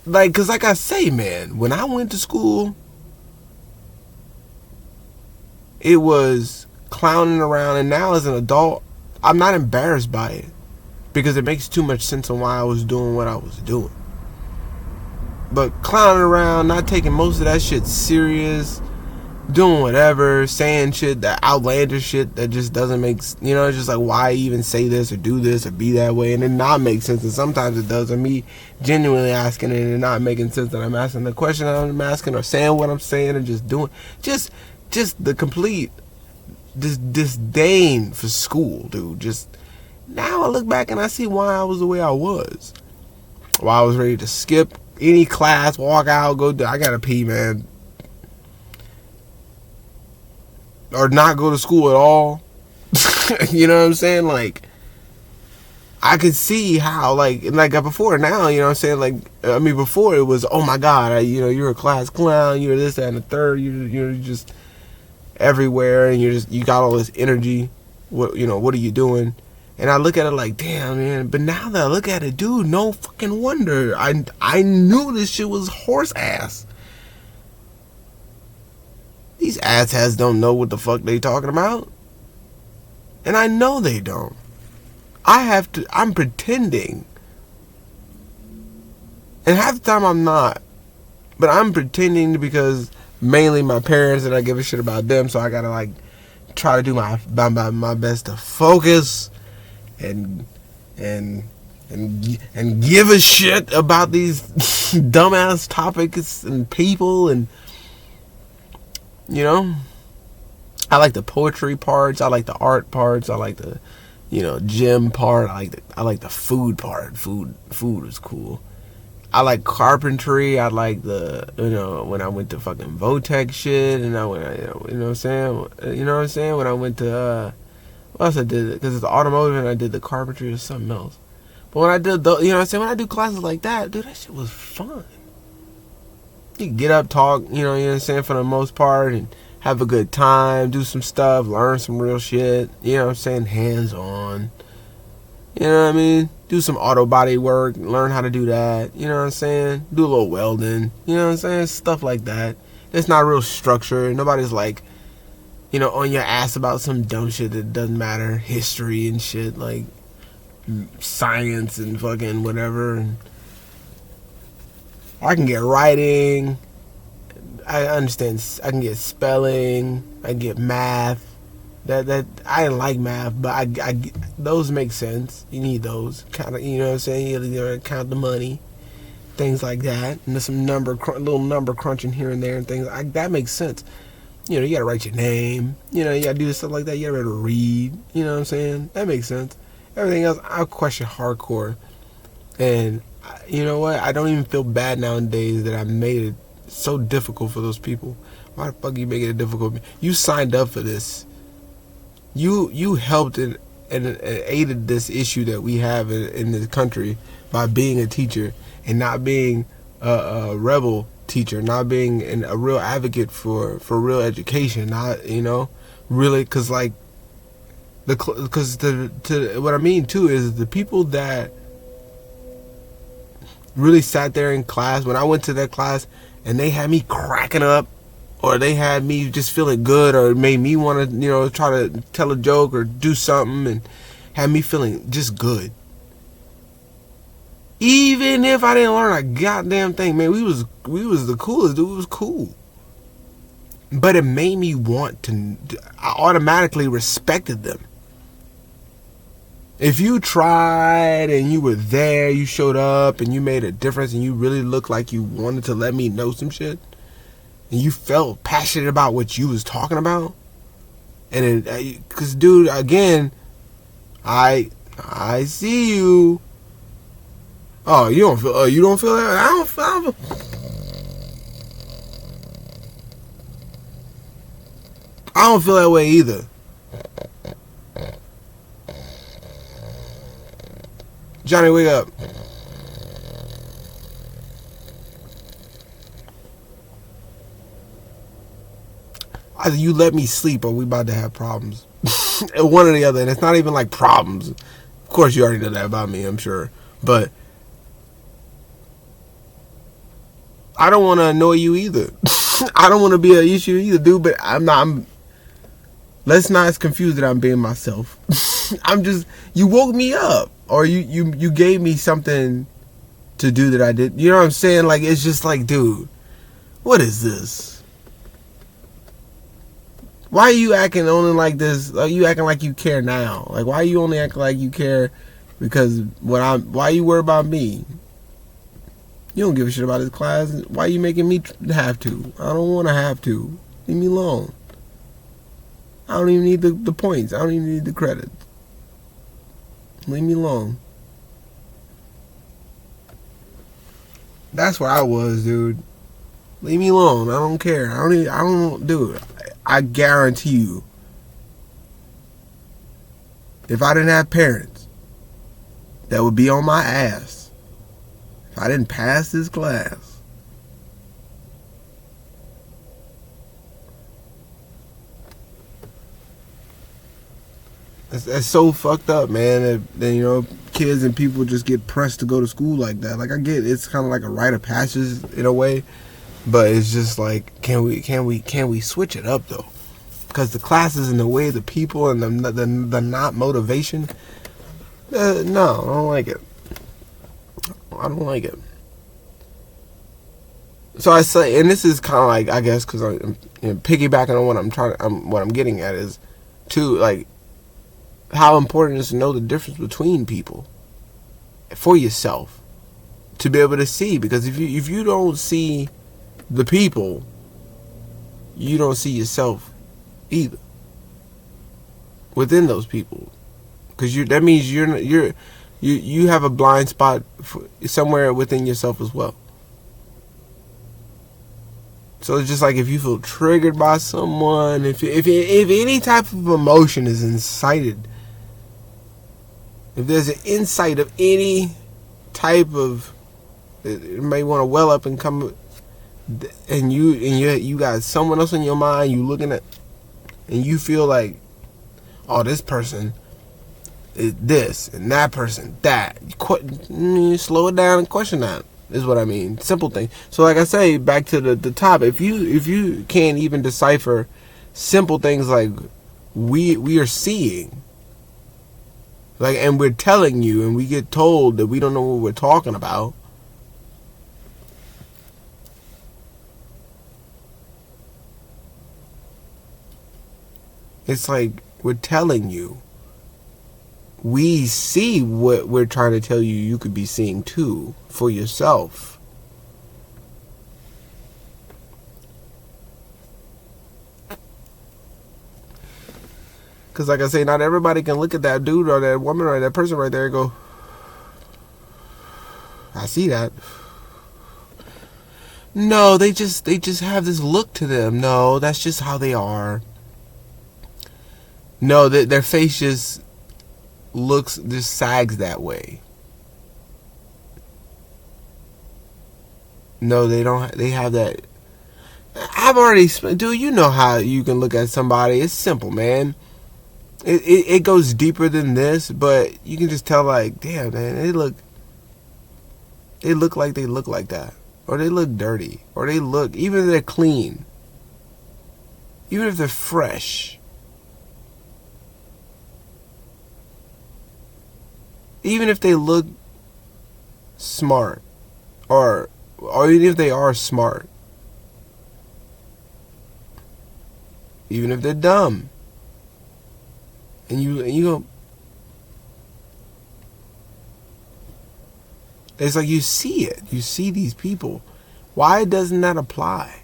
A: Like, cause like I say, man, when I went to school, it was clowning around, and now as an adult, I'm not embarrassed by it because it makes too much sense on why I was doing what I was doing. But clowning around, not taking most of that shit serious, doing whatever, saying shit, that outlandish shit that just doesn't make, you know, it's just like, why even say this or do this or be that way, and it not make sense, and sometimes it does, or me genuinely asking it and it not making sense that I'm asking the question that I'm asking or saying what I'm saying and just doing, just the complete disdain for school, dude. Just now I look back and I see why I was the way I was. Why I was ready to skip any class, walk out, I gotta pee, man. Or not go to school at all. You know what I'm saying? Like, I could see how, like before now, you know what I'm saying? Like, I mean, before it was, oh my God, you're a class clown, you're this, that, and the third, you're just everywhere, and you got all this energy. What are you doing? And I look at it like, damn, man. But now that I look at it, dude, no fucking wonder. I knew this shit was horse ass. These asshats don't know what the fuck they talking about. And I know they don't. I'm pretending. And half the time I'm not. But I'm pretending because mainly my parents and I give a shit about them. So I gotta like try to do my best to focus and give a shit about these dumbass topics and people. And you know, I like the poetry parts, I like the art parts, I like the, gym part, I like the food part. Food is cool. I like carpentry. I like the, when I went to fucking Votech shit, and I went, you know what I'm saying? When I went to, what else I did? Because it's automotive and I did the carpentry or something else. But when I did, when I do classes like that, dude, that shit was fun. You can get up, talk, you know what I'm saying, for the most part, and have a good time, do some stuff, learn some real shit, you know what I'm saying, hands on. You know what I mean? Do some auto body work, learn how to do that, you know what I'm saying? Do a little welding, you know what I'm saying? Stuff like that. It's not real structure. Nobody's like, on your ass about some dumb shit that doesn't matter. History and shit, like science and fucking whatever. And I can get writing. I understand. I can get spelling. I can get math. That I didn't like math, but I those make sense. You need those kind of, you know what I'm saying. You gotta count the money, things like that, and there's some little number crunching here and there and things that makes sense. You gotta write your name. You gotta do stuff like that. You gotta be able to read. You know what I'm saying? That makes sense. Everything else, I question hardcore, and you know what? I don't even feel bad nowadays that I made it so difficult for those people. Why the fuck are you making it difficult? You signed up for this. You helped and aided this issue that we have in this country by being a teacher and not being a rebel teacher, not being a real advocate for real education, not, really, because like what I mean too is the people that really sat there in class, when I went to that class and they had me cracking up, or they had me just feeling good, or made me want to, try to tell a joke or do something, and had me feeling just good. Even if I didn't learn a goddamn thing, man, we was the coolest, dude. It was cool. But it made me I automatically respected them. If you tried and you were there, you showed up and you made a difference and you really looked like you wanted to let me know some shit, and you felt passionate about what you was talking about, and because dude, again, I see you. Oh, you don't feel that? I don't feel that way either. Johnny, wake up. Either you let me sleep or we about to have problems. One or the other. And it's not even like problems. Of course you already know that about me, I'm sure. But I don't want to annoy you either. I don't want to be an issue either, dude. But let's not confuse that I'm being myself. You woke me up. Or you gave me something to do that I did. You know what I'm saying? Like, it's just like, dude, what is this? Why are you acting only like this? Are you acting like you care now? Like, why are you only acting like you care because why you worry about me? You don't give a shit about this class. Why are you making me have to? I don't want to have to. Leave me alone. I don't even need the points. I don't even need the credits. Leave me alone. That's where I was, dude. Leave me alone. I don't care. Dude. I guarantee you, if I didn't have parents that would be on my ass, if I didn't pass this class, that's so fucked up, man. That kids and people just get pressed to go to school like that. Like, I get it, it's kind of like a rite of passage in a way, but it's just like, can we switch it up though? Because the classes and the way the people and the not motivation. No, I don't like it. I don't like it. So I say, and this is kind of like, I guess, because I'm piggybacking on what I'm getting at is, too, like, how important it is to know the difference between people for yourself, to be able to see. Because if you don't see the people, you don't see yourself either within those people, because that means you have a blind spot somewhere within yourself as well. So it's just like, if you feel triggered by someone, if any type of emotion is incited, if there's an insight of any type of, it may want to well up and come, and you got someone else in your mind, you looking at, and you feel like, oh, this person is this, and that person that. You slow it down and question that, is what I mean. Simple thing. So like I say, back to the top, if you can't even decipher simple things like we are seeing, like, and we're telling you, and we get told that we don't know what we're talking about, it's like, we're telling you, we see what we're trying to tell you, you could be seeing too for yourself. Because like I say, not everybody can look at that dude or that woman or that person right there and go, I see that. No, they just have this look to them. No, that's just how they are. No, their face just sags that way. No, they don't. They have that. I've already, dude. You know how you can look at somebody. It's simple, man. It goes deeper than this, but you can just tell, like, damn, man, they look like they look like that, or they look dirty, or they look, even if they're clean, even if they're fresh, even if they look smart, or even if they are smart, even if they're dumb, and you go, it's like you see it. You see these people. Why doesn't that apply?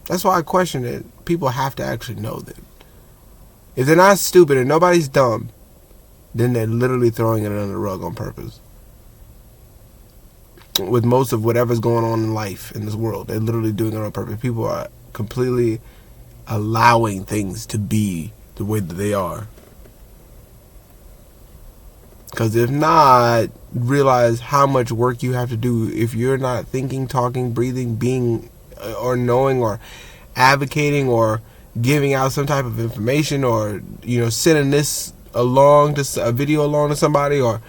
A: That's why I question it. People have to actually know that. If they're not stupid and nobody's dumb, then they're literally throwing it under the rug on purpose. With most of whatever's going on in life in this world, they're literally doing it on purpose. People are completely allowing things to be the way that they are. Because if not, realize how much work you have to do if you're not thinking, talking, breathing, being, or knowing, or advocating, or giving out some type of information, or, you know, sending this along to a video along to somebody, or,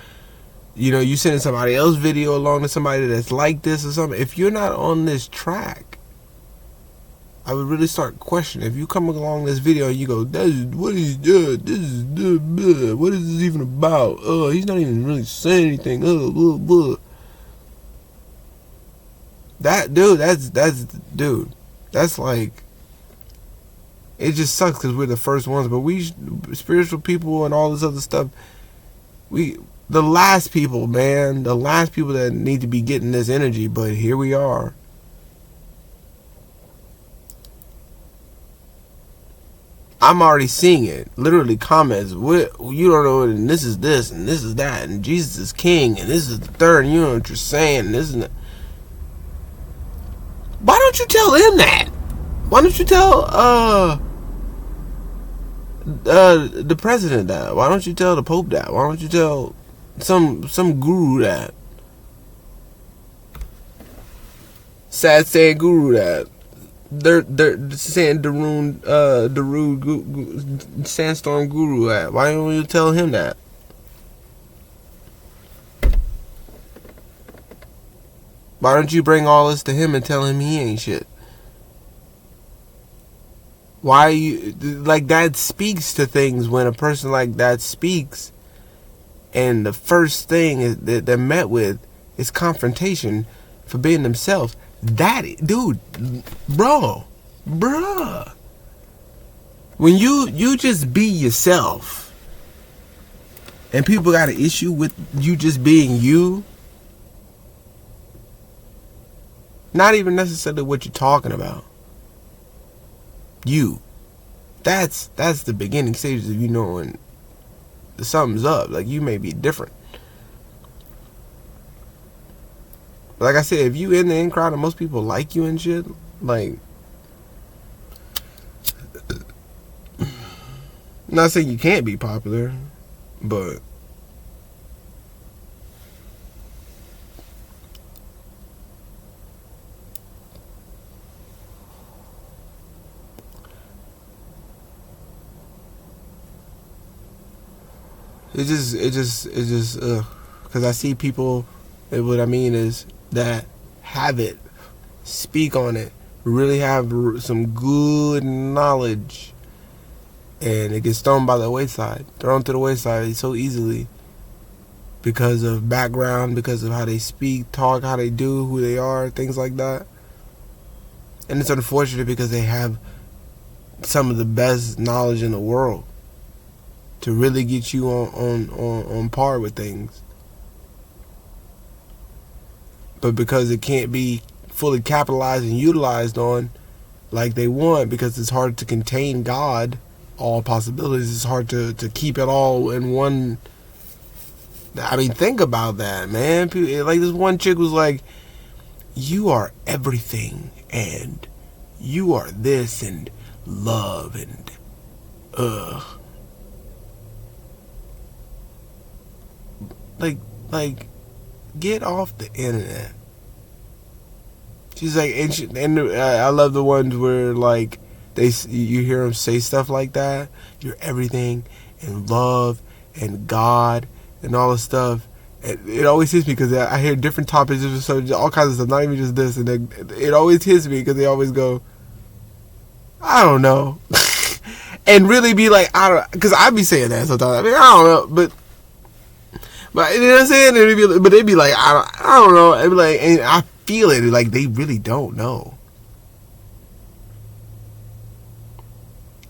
A: you know, you sending somebody else's video along to somebody that's like this or something. If you're not on this track, I would really start questioning. If you come along this video and you go, what is this even about? He's not even really saying anything. That dude, that's like, it just sucks because we're the first ones. But we, spiritual people and all this other stuff, the last people, man, the last people that need to be getting this energy. But here we are. I'm already seeing it. Literally comments. What, you don't know, and this is this, and this is that, and Jesus is king, and this is the third, and you know what you're saying, and this is. Why don't you tell him that? Why don't you tell the president that? Why don't you tell the Pope that? Why don't you tell some guru that? Sad saying guru that. They're saying Darude Sandstorm Guru at. Why don't you tell him that? Why don't you bring all this to him and tell him he ain't shit? Why you, like, that speaks to things when a person like that speaks, and the first thing that they're met with is confrontation for being themselves. That dude, bruh, when you just be yourself, and people got an issue with you just being you, not even necessarily what you're talking about, you, that's the beginning stages of you knowing something's up. Like, you may be different. Like I said, if you in the in crowd and most people like you and shit, like, I'm not saying you can't be popular, but it just because I see people, and what I mean is that have it, speak on it, really have some good knowledge, and it gets thrown to the wayside so easily because of background, because of how they speak, talk, how they do, who they are, things like that. And it's unfortunate because they have some of the best knowledge in the world to really get you on par with things. But because it can't be fully capitalized and utilized on like they want, because it's hard to contain God, all possibilities, it's hard to keep it all in one. I mean, think about that, man. Like, this one chick was like, you are everything, and you are this, and love, and like, get off the internet. She's like, and I love the ones where like you hear them say stuff like that. You're everything, and love, and God, and all this stuff. It always hits me because I hear different topics, so all kinds of stuff, not even just this, and it always hits me because they always go, I don't know, and really be like, I don't, because I be saying that sometimes. I mean, I don't know, but you know what I'm saying? But they'd be like, I don't know. It'd be like, and I feel it, like they really don't know.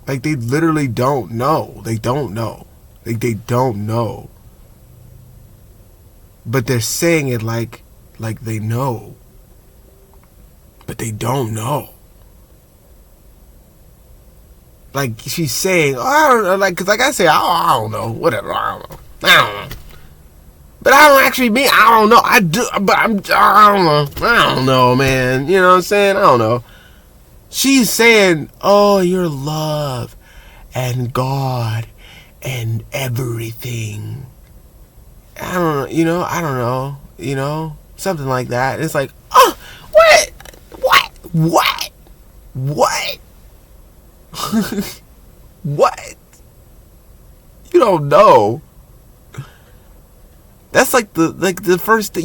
A: Like they literally don't know. They don't know. Like they don't know. But they're saying it like they know. But they don't know. Like she's saying, oh, I don't know, like, cause like I say, I don't know, whatever, I don't know. But I don't actually mean, I don't know. I do, but I don't know, man. You know what I'm saying? I don't know. She's saying, oh, your love and God and everything. I don't know, I don't know, something like that. It's like, oh, what? What? You don't know. That's like the first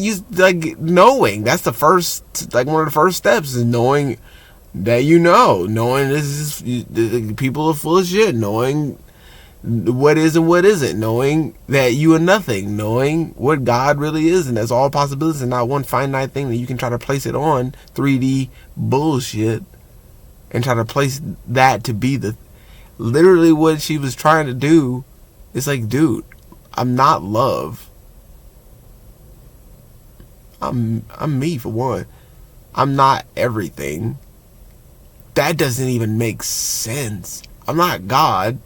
A: knowing. That's the first, like one of the first steps is knowing that knowing this is people are full of shit, knowing what is and what isn't, knowing that you are nothing, knowing what God really is, and that's all possibilities and not one finite thing that you can try to place it on 3D bullshit and try to place that to be the literally what she was trying to do. It's like, dude, I'm not love. I'm me for one. I'm not everything. That doesn't even make sense. I'm not God.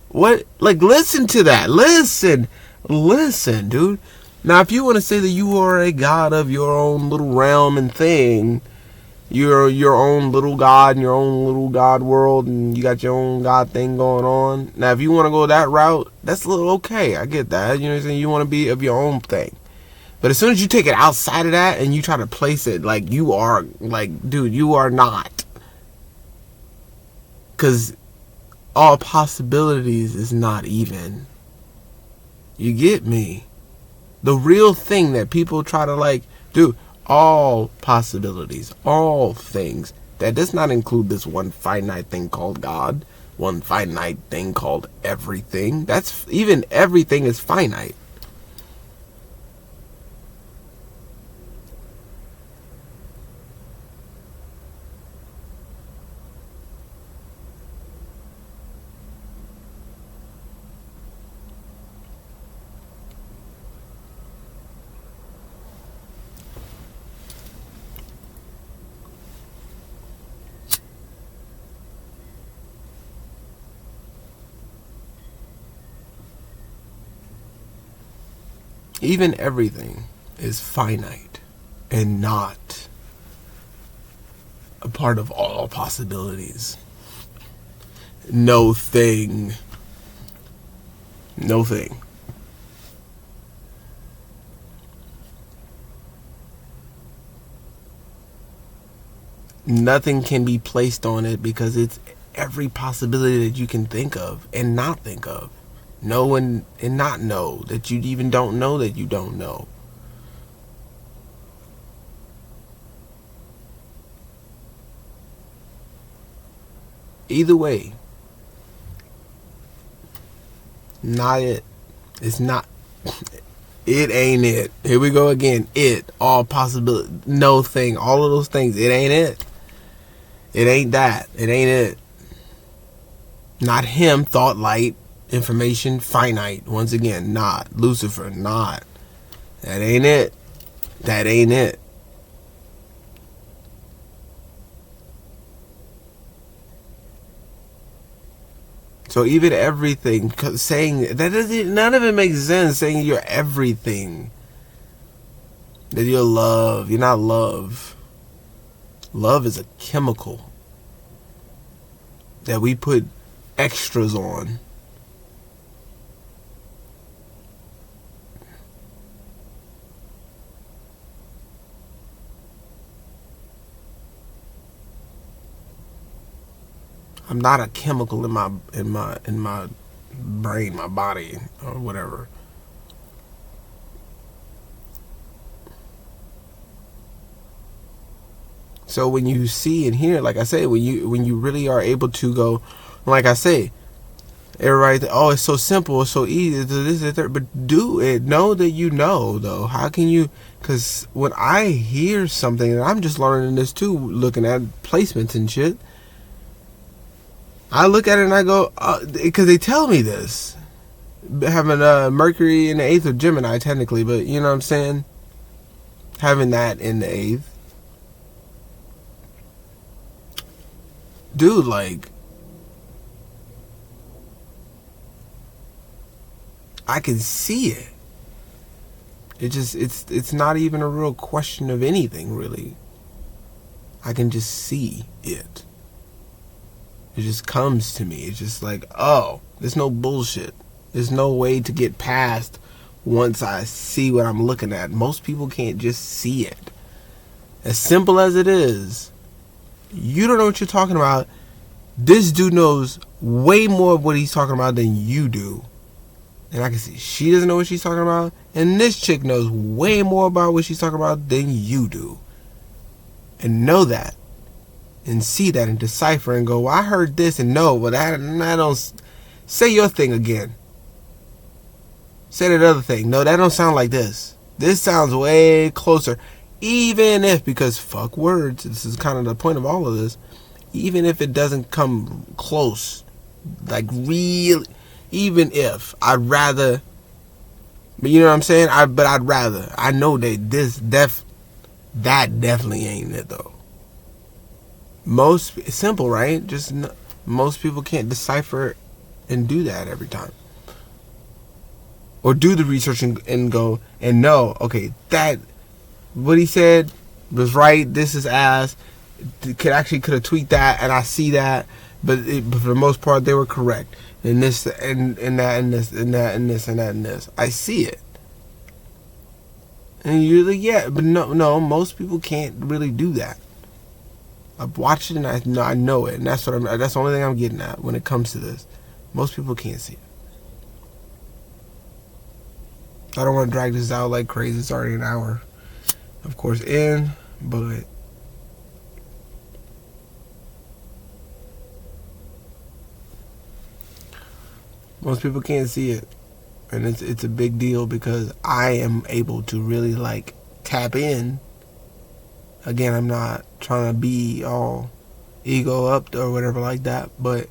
A: What? Like, listen to that. Listen, dude. Now, if you want to say that you are a god of your own little realm and thing, you're your own little god in your own little god world, and you got your own god thing going on. Now, if you want to go that route, that's a little okay. I get that. You know what I'm saying? You want to be of your own thing. But as soon as you take it outside of that and you try to place it like you are, like, dude, you are not. Because all possibilities is not even. You get me? The real thing that people try to like, dude, all possibilities, all things. That does not include this one finite thing called God, one finite thing called everything. That's, even everything is finite. Even everything is finite and not a part of all possibilities. No thing. Nothing can be placed on it because it's every possibility that you can think of and not think of. Know and not know that you even don't know that you don't know. Either way, not it. It's not. It ain't it. Here we go again. It, all possibility, no thing, all of those things. It ain't it. It ain't that. It ain't it. Not him, thought, light, information, finite. Once again, not. Lucifer, not. That ain't it. That ain't it. So even everything, saying that doesn't, none of it makes sense. Saying you're everything, that you're love. You're not love. Love is a chemical that we put extras on. I'm not a chemical in my brain, my body, or whatever. So when you see and hear, like I say, when you really are able to go, like I say, everybody, oh, it's so simple, it's so easy, but do it. Know that you know, though. How can you? Because when I hear something, and I'm just learning this too, looking at placements and shit, I look at it and I go, because they tell me this, having Mercury in the 8th, or Gemini technically, but you know what I'm saying, having that in the 8th, dude, like, I can see it. It's not even a real question of anything, really. I can just see it. It just comes to me. It's just like, oh, there's no bullshit. There's no way to get past once I see what I'm looking at. Most people can't just see it. As simple as it is, you don't know what you're talking about. This dude knows way more of what he's talking about than you do. And I can see she doesn't know what she's talking about. And this chick knows way more about what she's talking about than you do. And know that. And see that and decipher and go, well, I heard this and no, but I don't. Say your thing again. Say that other thing. No, that don't sound like this. This sounds way closer. Even if, because fuck words, this is kind of the point of all of this. Even if it doesn't come close, like really, even if, I'd rather, but you know what I'm saying? But I'd rather. I know that that definitely ain't it though. It's simple, right? Most people can't decipher and do that every time. Or do the research and go and know, okay, that, what he said was right, this is ass, could have tweaked that, and I see that, but for the most part, they were correct. And this, and that, and this, and that, and this, and that, and this. I see it. And you're like, yeah, but no, most people can't really do that. I've watched it and I know it, and that's the only thing I'm getting at when it comes to this. Most people can't see it. I don't want to drag this out like crazy. It's already an hour, of course, in, but most people can't see it, and it's a big deal because I am able to really like tap in. Again, I'm not trying to be all ego up or whatever like that, but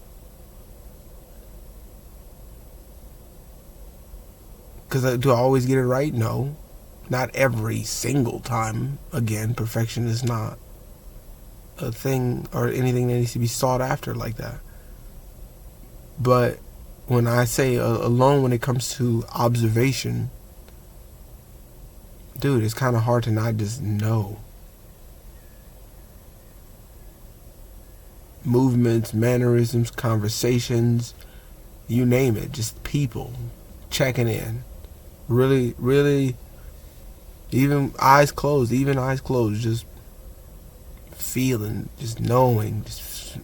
A: because do I always get it right? No, not every single time. Again, perfection is not a thing or anything that needs to be sought after like that. But when I say alone, when it comes to observation, dude, it's kind of hard to not just know. Movements, mannerisms, conversations, you name it, just people checking in. Really, really, even eyes closed, just feeling, just knowing, just,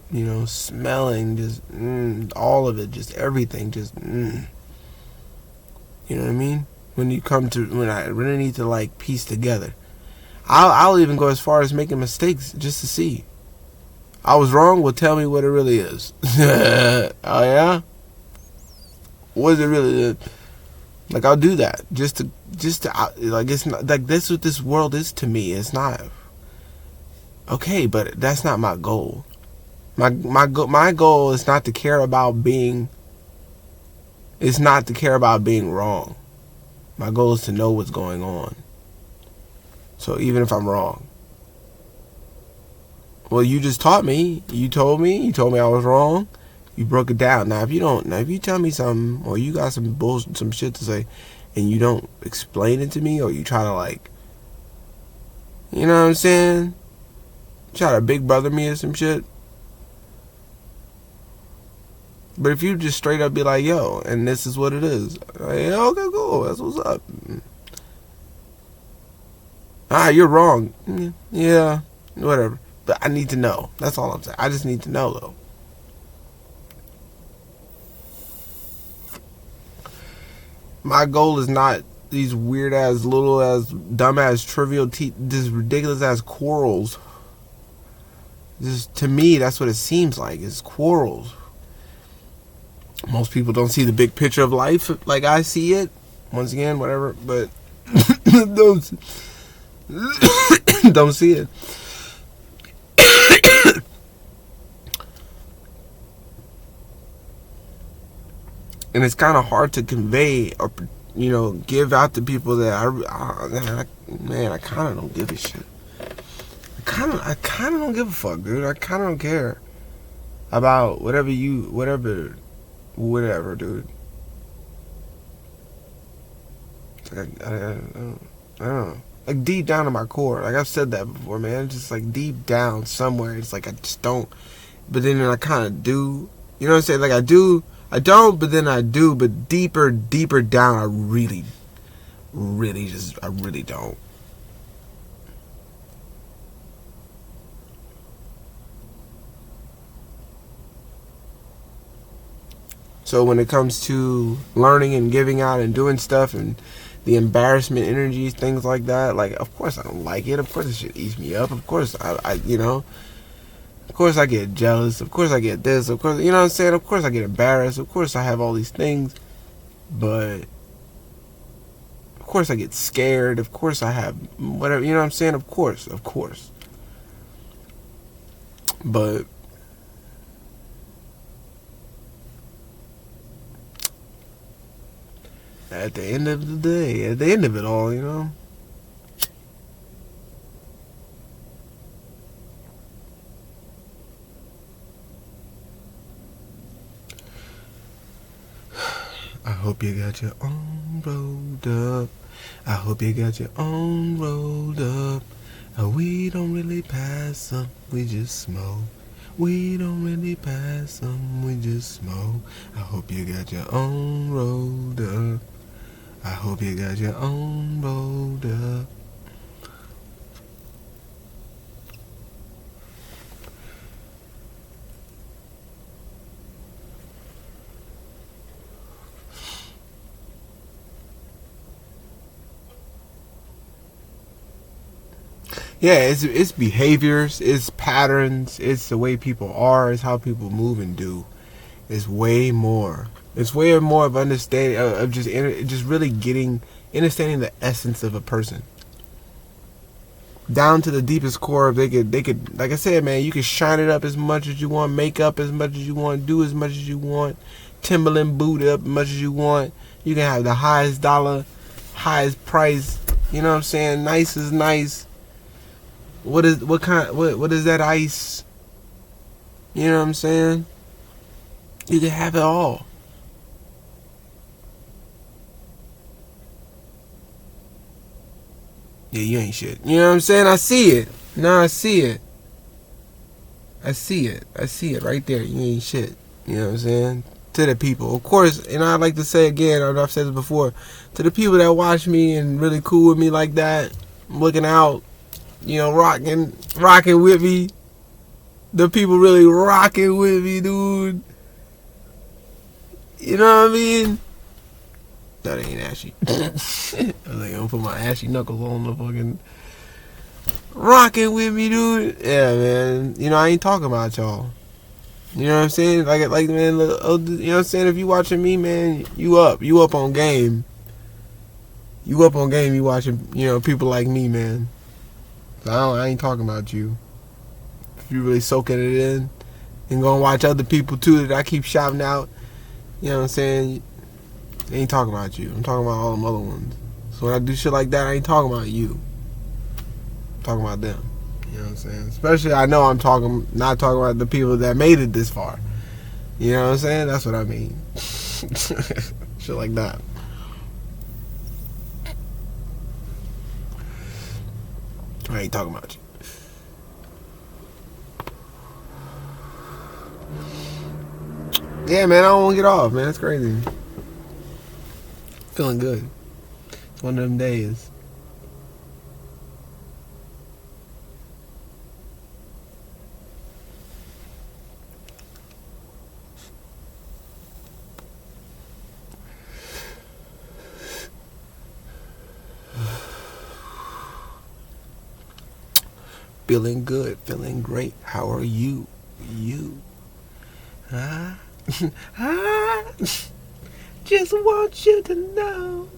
A: smelling, just all of it, just everything, just you know what I mean? When I really need to like piece together, I'll even go as far as making mistakes just to see. I was wrong. Well, tell me what it really is. Oh yeah, what is it really? Like, I'll do that just to like, it's not like this. What this world is to me, it's not okay. But that's not my goal. My goal is not to care about being. It's not to care about being wrong. My goal is to know what's going on. So even if I'm wrong. Well, you just taught me. You told me I was wrong. You broke it down. Now, if you tell me something, or you got some bullshit, some shit to say, and you don't explain it to me, or you try to like, you know what I'm saying? Try to big brother me or some shit. But if you just straight up be like, yo, and this is what it is. Like, yeah, okay, cool. That's what's up. You're wrong. Yeah, whatever. But I need to know. That's all I'm saying. I just need to know, though. My goal is not these weird ass, little ass, dumb ass, trivial, this ridiculous ass quarrels. Just to me, that's what it seems like. It's quarrels. Most people don't see the big picture of life like I see it. Once again, whatever, but don't don't see it. And it's kind of hard to convey or give out to people that I kind of don't give a shit. I kind of don't give a fuck, dude. I kind of don't care about whatever, dude. It's like I don't know. Like deep down in my core, like I've said that before, man. It's just like deep down somewhere, it's like I just don't. But then I kind of do. You know what I'm saying? Like I do. I don't, but then I do. But deeper down, I really don't. So when it comes to learning and giving out and doing stuff and the embarrassment energies, things like that, like of course I don't like it. Of course it should ease me up. Of course of course I get jealous. Of course I get this. Of course, you know what I'm saying? Of course I get embarrassed. Of course I have all these things. But of course I get scared. Of course I have whatever, you know what I'm saying? Of course. But at the end of the day, at the end of it all, I hope you got your own rolled up. I hope you got your own rolled up. We don't really pass them, we just smoke. We don't really pass them, we just smoke. I hope you got your own rolled up. I hope you got your own rolled up. Yeah, it's behaviors, it's patterns, it's the way people are, it's how people move and do. It's way more. It's way more of understanding of just really understanding the essence of a person down to the deepest core. They could like I said, man, you can shine it up as much as you want, make up as much as you want, do as much as you want, Timberland boot up as much as you want. You can have the highest dollar, highest price. You know what I'm saying? Nice is nice. What is that ice? You know what I'm saying? You can have it all. Yeah, you ain't shit. You know what I'm saying? I see it. No, I see it. I see it right there. You ain't shit. You know what I'm saying? To the people. Of course, and I'd like to say again, I've said this before, to the people that watch me and really cool with me like that, looking out, rocking with me. The people really rocking with me, dude. You know what I mean? That ain't ashy. I was like, I'm gonna put my ashy knuckles on the fucking rocking with me, dude. Yeah, man. I ain't talking about y'all. You know what I'm saying? Like man, you know what I'm saying? If you watching me, man, you up on game. You up on game. You watching, people like me, man. So I ain't talking about you. If you really soaking it in and gonna watch other people too that I keep shouting out, you know what I'm saying? I ain't talking about you. I'm talking about all them other ones. So when I do shit like that, I ain't talking about you. I'm talking about them. You know what I'm saying? Especially, I know I'm not talking about the people that made it this far. You know what I'm saying? That's what I mean. Shit like that. I ain't talking about you. Yeah, man, I don't want to get off, man. It's crazy. Feeling good. It's one of them days. Feeling good, feeling great. How are you? You. Huh? I just want you to know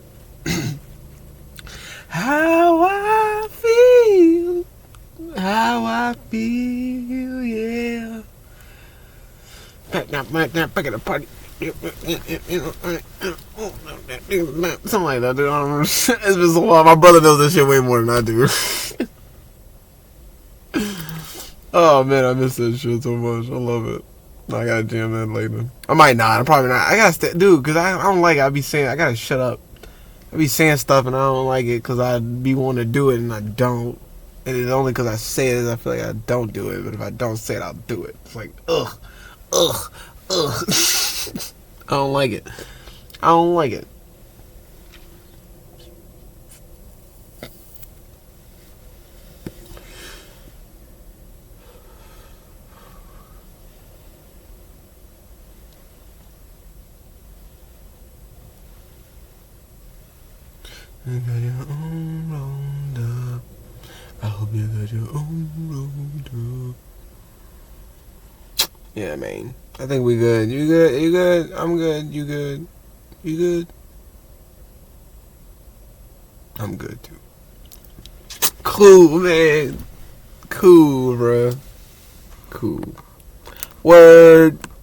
A: how I feel. How I feel, yeah. Back at the party. Something like that, dude. I don't remember. It's been so long. My brother knows this shit way more than I do. Oh man, I miss that shit so much. I love it. I gotta jam that later. I might not. I'm probably not. I gotta dude, because I don't like it. I be saying, I gotta shut up. I be saying stuff and I don't like it because I be wanting to do it and I don't. And it's only because I say it I feel like I don't do it. But if I don't say it, I'll do it. It's like, ugh. I don't like it. I don't like it. You got your own rolled up. I hope you got your own rolled up. Yeah, man. I think we good. You good? You good? I'm good. You good? You good? I'm good too. Cool, man. Cool, bro. Cool. Word.